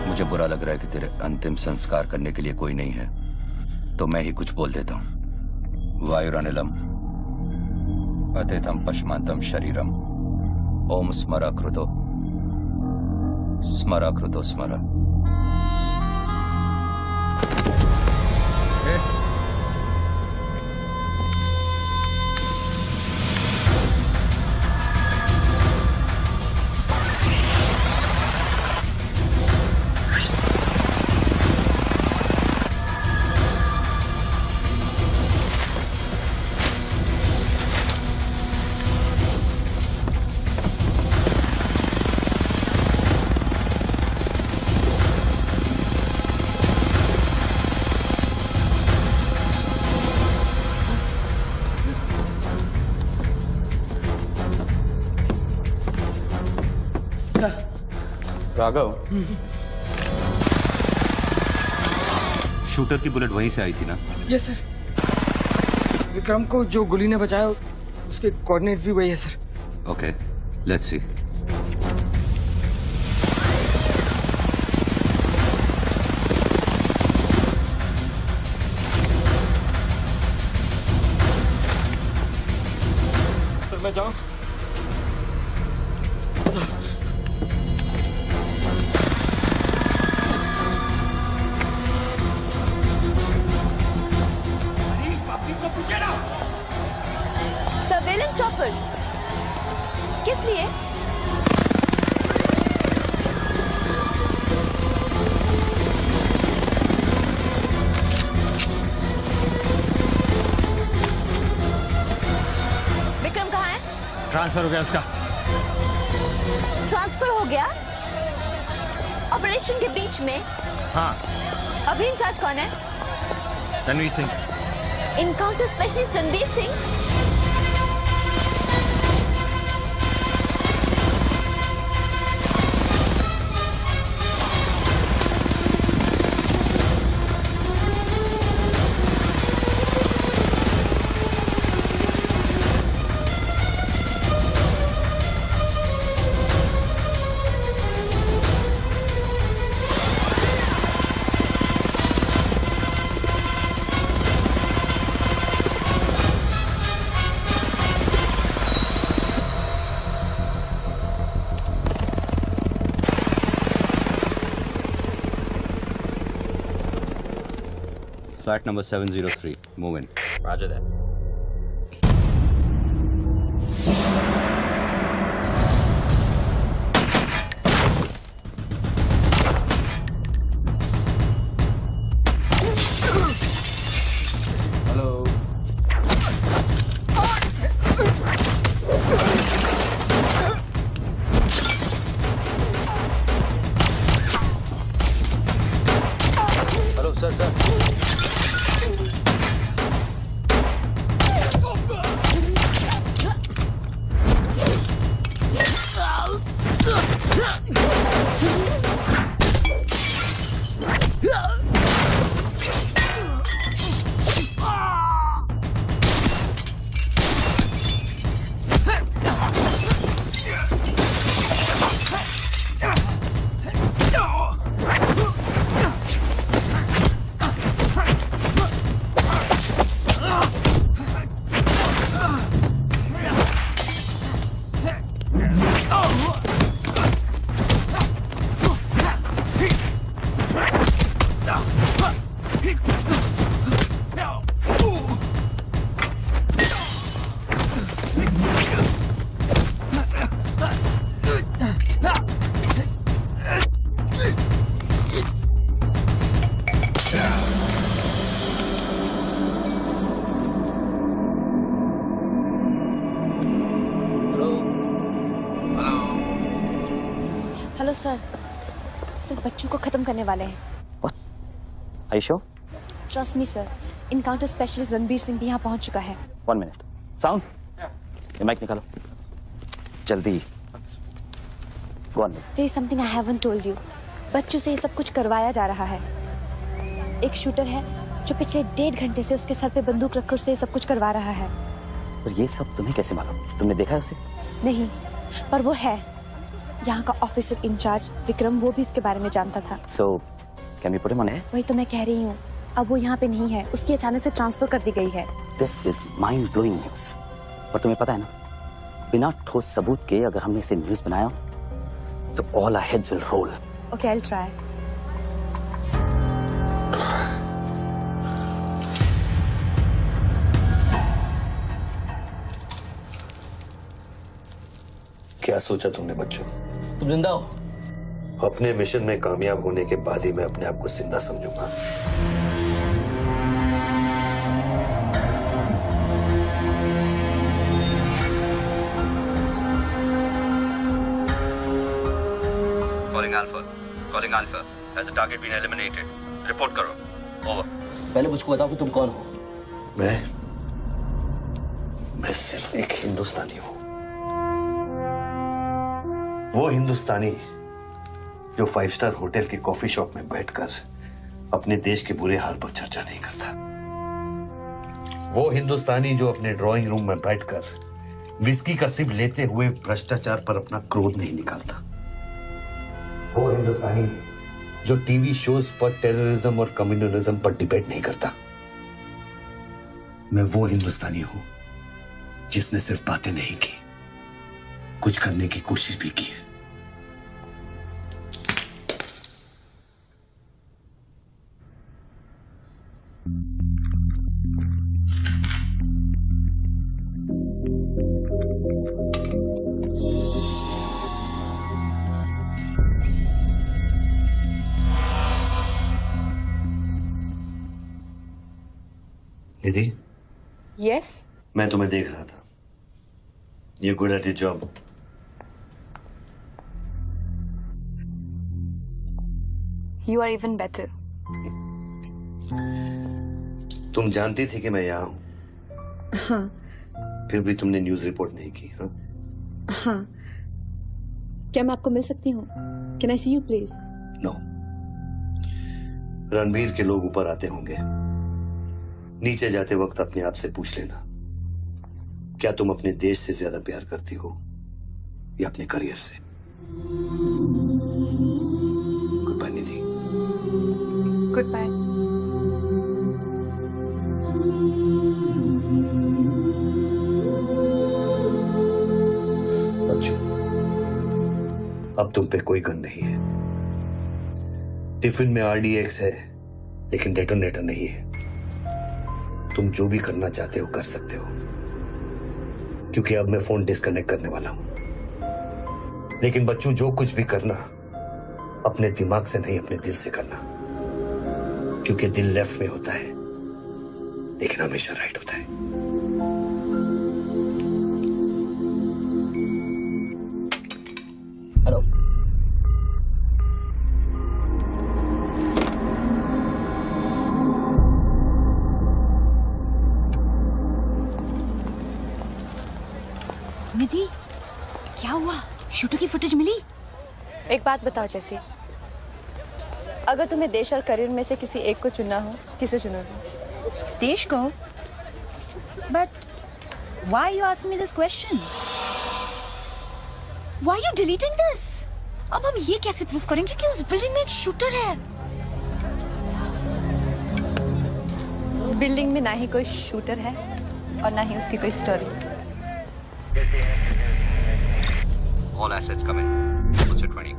मुझे बुरा लग रहा है कि तेरे अंतिम संस्कार करने के लिए कोई नहीं है, तो मैं ही कुछ बोल देता हूं। वायुरानिलम अतिथम पश्मांतम शरीरम ओम स्मरा कृतो स्मरा। राघव, शूटर की बुलेट वहीं से आई थी ना? Yes sir. विक्रम को जो गोली ने बचाया उसके कोऑर्डिनेट्स भी वही है sir. Okay, let's see. Sir मैं जाऊं? सर्वेलेंस चॉपर्स किस लिए? विक्रम कहाँ है? ट्रांसफर हो गया उसका। ट्रांसफर हो गया? ऑपरेशन के बीच में? हाँ। अभी इंचार्ज कौन है? Ranveer Singh. Encounter specialist Ranveer Singh? Flat number 703. Move in. Roger that. Hello. Hello sir sir. Hello sir. Sir बच्चों को खत्म करने वाले हैं। Are you sure? Trust me sir. Encounter specialist Ranbir Singh भी यहाँ पहुँच चुका है। 1 minute. Sound? ये माइक निकालो। जल्दी। Go on. There is something I haven't told you. बच्चों से ये सब कुछ करवाया जा रहा है। एक शूटर है जो पिछले 1.5 घंटे से उसके सर पे बंदूक रखकर उससे ये सब कुछ करवा रहा है। पर ये सब तुम्हें कैसे मालूम? तुमने देखा है उसे? नहीं, पर वो है। यहाँ का ऑफिसर इंचार्ज विक्रम वो भी इसके बारे में जानता था। So, can we put him on air? वही तो मैं कह रही हूँ। अब वो यहाँ पे नहीं है, उसकी अचानक से ट्रांसफर कर दी गई है। This is mind-blowing news. पर तुम्हें पता है ना, बिना ठोस सबूत के अगर हमने इसे न्यूज़ बनाया, तो all our heads will roll. Okay, I'll try. क्या सोचा तुमने बच्चों? तुम जिंदा हो? अपने मिशन में कामयाब होने के बाद ही मैं अपने आप को जिंदा समझूंगा। Calling Alpha. Has the target been eliminated? Report करो. Over. पहले मुझको बताओ कि तुम कौन हो? मैं सिर्फ एक हिंदुस्तानी हूं। वो हिंदुस्तानी जो 5 स्टार होटल के कॉफी शॉप में बैठकर अपने देश के बुरे हाल पर चर्चा नहीं करता। वो हिंदुस्तानी जो अपने ड्राइंग रूम में बैठकर विस्की का सिप लेते हुए भ्रष्टाचार पर अपना क्रोध नहीं निकालता। वो हिंदुस्तानी जो टीवी शोज पर टेररिज्म और कम्युनलिज्म पर डिबेट नहीं करता। मैं वो हिंदुस्तानी हूं जिसने सिर्फ बातें नहीं की, कुछ करने की कोशिश भी की है। निधि, यस, मैं तुम्हें देख रहा था। You're good at your job. You are even better. तुम जानती थी कि मैं यहाँ हूँ, हाँ फिर भी तुमने न्यूज़ रिपोर्ट नहीं की। हाँ? हाँ, क्या मैं आपको मिल सकती हूँ? Can I see you please? No. Ranbir के लोग ऊपर आते होंगे, नीचे जाते वक्त अपने आप से पूछ लेना, क्या तुम अपने देश से ज्यादा प्यार करती हो या अपने करियर से? Good bye Nidhi. Good bye. बच्चों, अब तुम पे कोई गन नहीं है। टिफिन में RDX है, लेकिन डेटोनेटर नहीं है। तुम जो भी करना चाहते हो कर सकते हो, क्योंकि अब मैं फोन डिस्कनेक्ट करने वाला हूं। लेकिन बच्चों, जो कुछ भी करना अपने दिमाग से नहीं, अपने दिल से करना, क्योंकि दिल लेफ्ट में होता है लेकिन हमेशा राइट होता है। हेलो, निधि, क्या हुआ? शूटर की फुटेज मिली? एक बात बताओ जैसी, अगर तुम्हें देश और करियर में से किसी एक को चुनना हो, किसे चुनोगे? देश को? But why you ask me this question? Why you deleting this? अब हम ये कैसे प्रूव करेंगे कि उस बिल्डिंग में एक शूटर है? बिल्डिंग में ना ही कोई शूटर है और ना ही उसकी कोई story. All assets come in. What's your 20?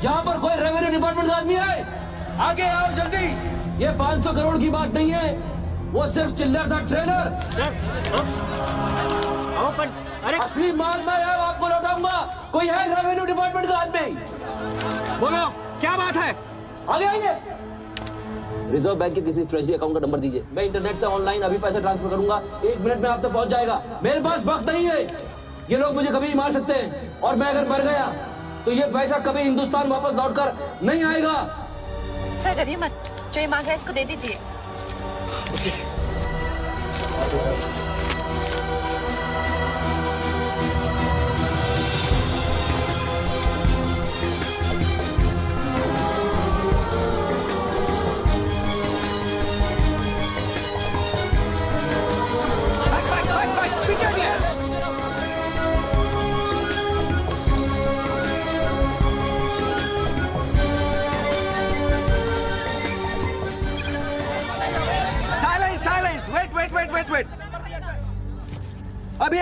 यहाँ पर कोई रेवेन्यू डिपार्टमेंट का आदमी है? आगे आओ जल्दी। ये 500 करोड़ की बात नहीं है, वो सिर्फ चिल्लर था, ट्रेलर। असली माल मैं आपको लौटाऊंगा। कोई है रेवेन्यू डिपार्टमेंट का आदमी? बोलो, क्या बात है? आगे आइए। रिजर्व बैंक के किसी ट्रेजरी अकाउंट का नंबर दीजिए। मैं इंटरनेट से ऑनलाइन अभी पैसे ट्रांसफर करूंगा। 1 मिनट में आप तक पहुंच जाएगा। मेरे पास वक्त नहीं है। ये लोग मुझे कभी मार सकते हैं, और मैं अगर मर गया तो ये पैसा कभी हिंदुस्तान वापस लौटकर नहीं आएगा। सर डरिए मत, जो ये मांग रहा है इसको दे दीजिए।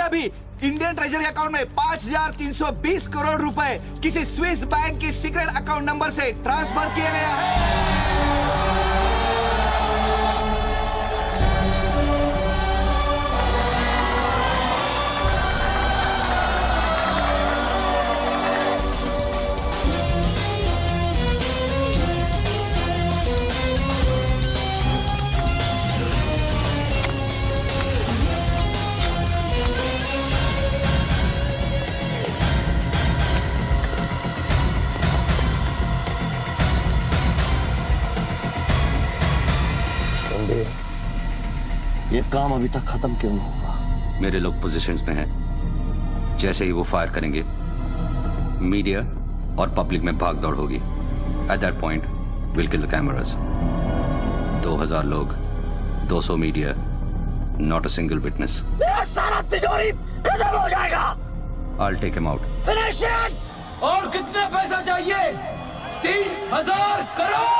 अभी इंडियन ट्रेजरी अकाउंट में 5,320 करोड़ रुपए किसी स्विस बैंक की सीक्रेट अकाउंट नंबर से ट्रांसफर किए गए हैं। ये काम अभी तक खत्म क्यों नहीं हुआ? मेरे लोग पोजीशंस में हैं। जैसे ही वो फायर करेंगे मीडिया और पब्लिक में भाग दौड़ होगी। At that point will kill the cameras. 2000 लोग, 200 media, not a single witness. मेरा सारा तिजोरी खत्म हो जाएगा। I'll take him out. Finish it. और कितने पैसा चाहिए? 3,000 crore.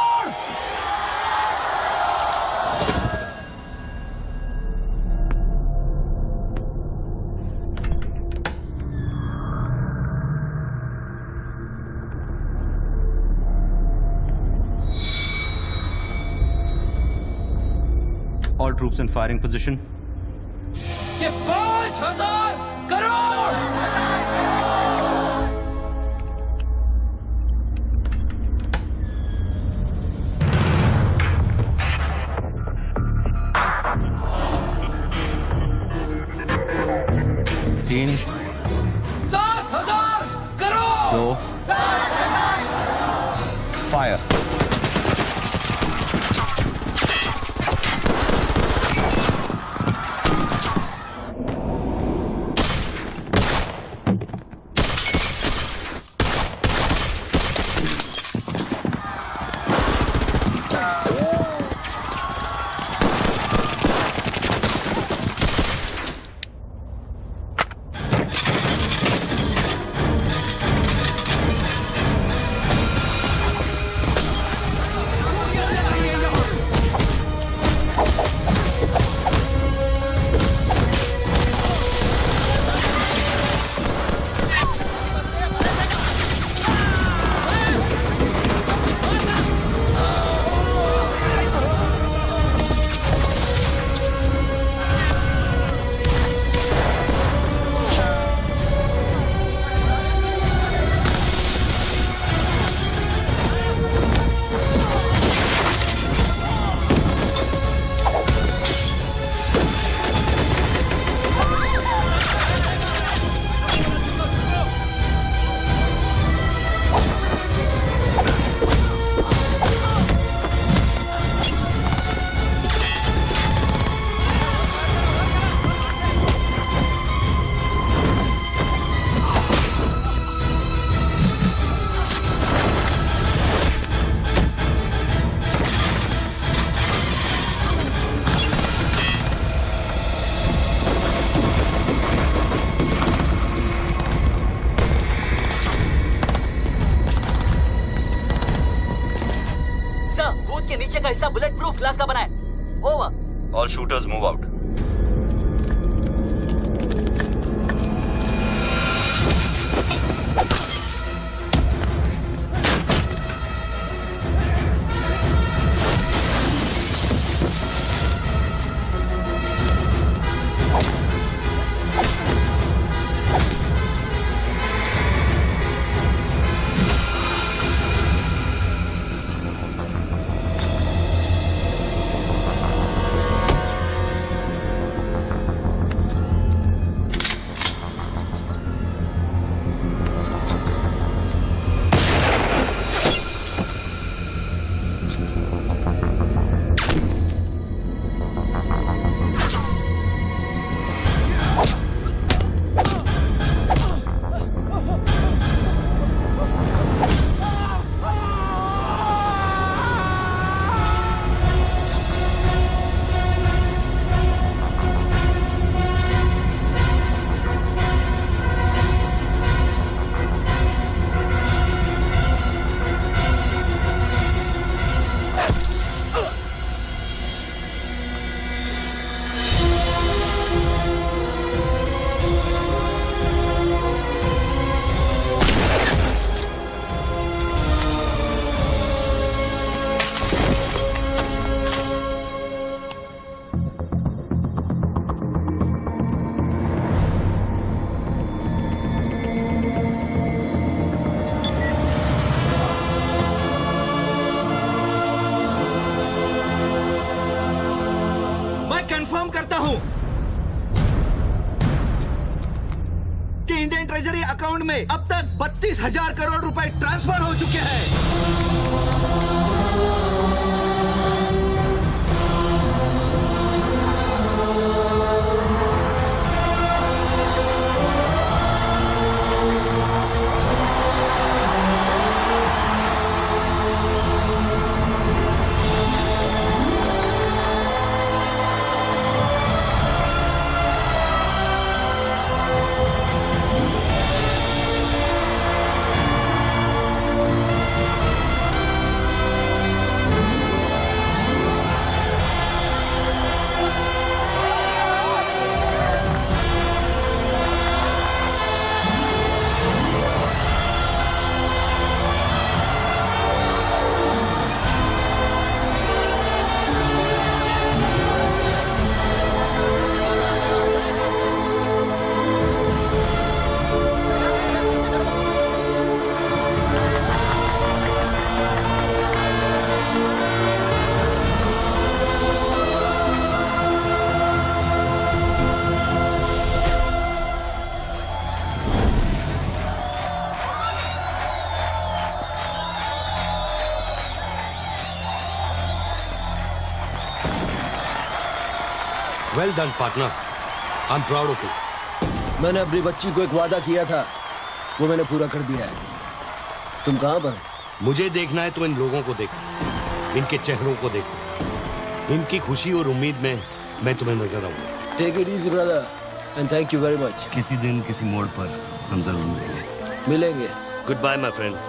All troops in firing position. ये 5,000 करोड़। तीन, 7,000 करोड़। 2, फायर। नीचे का हिस्सा बुलेट प्रूफ ग्लास का बना है। Over. All shooters move out. Indian treasury account में अब तक 32,000 करोड़ रुपए ट्रांसफर हो चुके हैं। Well done, partner. I'm proud of you. मैंने अपनी बच्ची को एक वादा किया था, वो मैंने पूरा कर दिया है। तुम कहाँ पर? मुझे देखना है तो इन लोगों को देखो, इनके चेहरों को देखो, इनकी खुशी और उम्मीद में मैं तुम्हें नजर आऊंगा। Take it easy, brother, and thank you very much. किसी दिन किसी मोड़ पर हम जरूर मिलेंगे। Goodbye, my friend.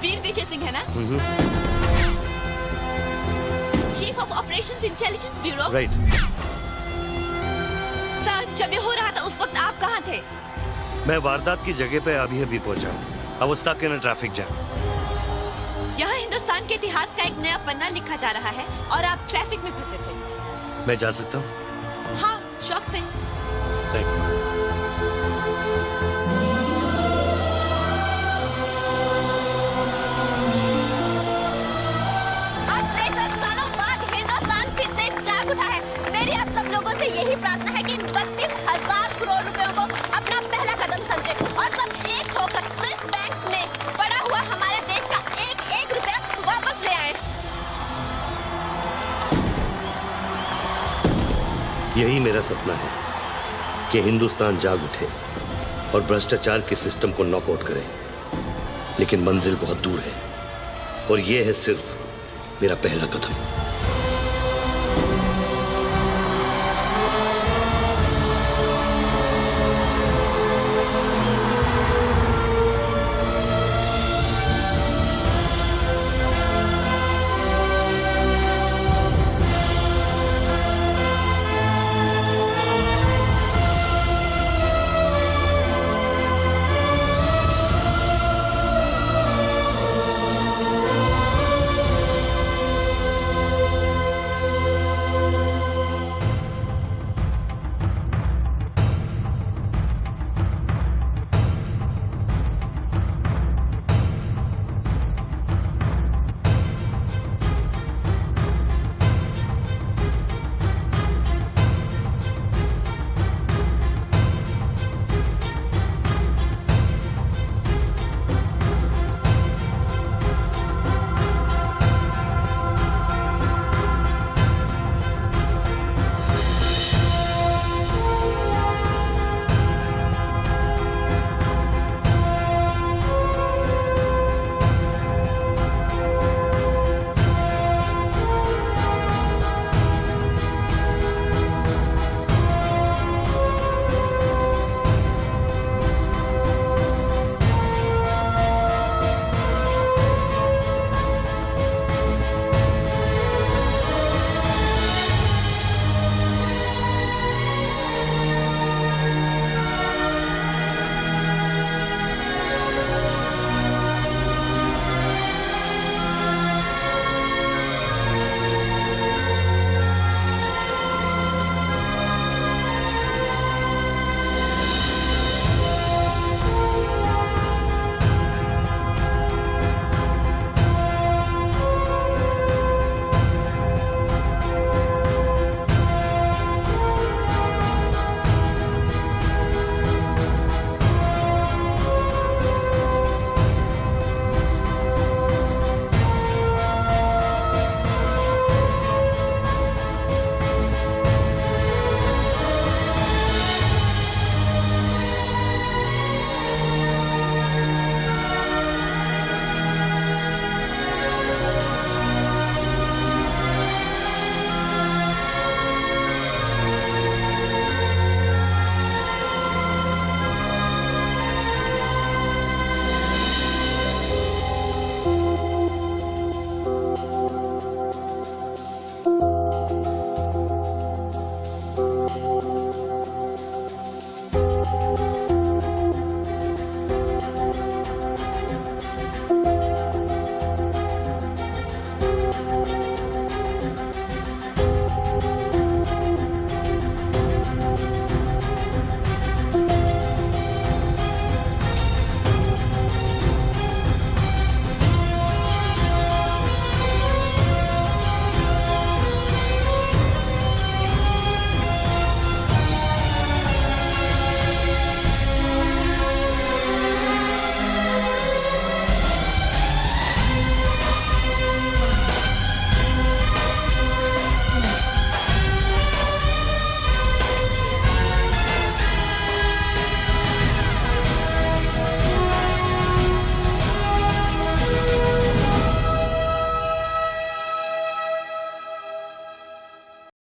वीर विजय सिंह है ना? Chief of operations intelligence bureau. Right. Sir, जब ये हो रहा था उस वक्त आप कहाँ थे? मैं वारदात की जगह पे अभी पहुंचा। I was stuck in a traffic jam. यहाँ हिंदुस्तान के इतिहास का एक नया पन्ना लिखा जा रहा है और आप ट्रैफिक में फंसे थे। मैं जा सकता हूँ? हाँ, शौक से। Thank you. मेरी आप सब लोगों से यही प्रार्थना है कि 32,000 करोड़ रुपयों को अपना पहला कदम समझे और सब एक होकर स्विस बैंक्स में पड़ा हुआ हमारे देश का एक एक रुपया वापस ले आए। यही मेरा सपना है कि हिंदुस्तान जाग उठे और भ्रष्टाचार के सिस्टम को नॉकआउट करे, लेकिन मंजिल बहुत दूर है और यह है सिर्फ मेरा पहला कदम।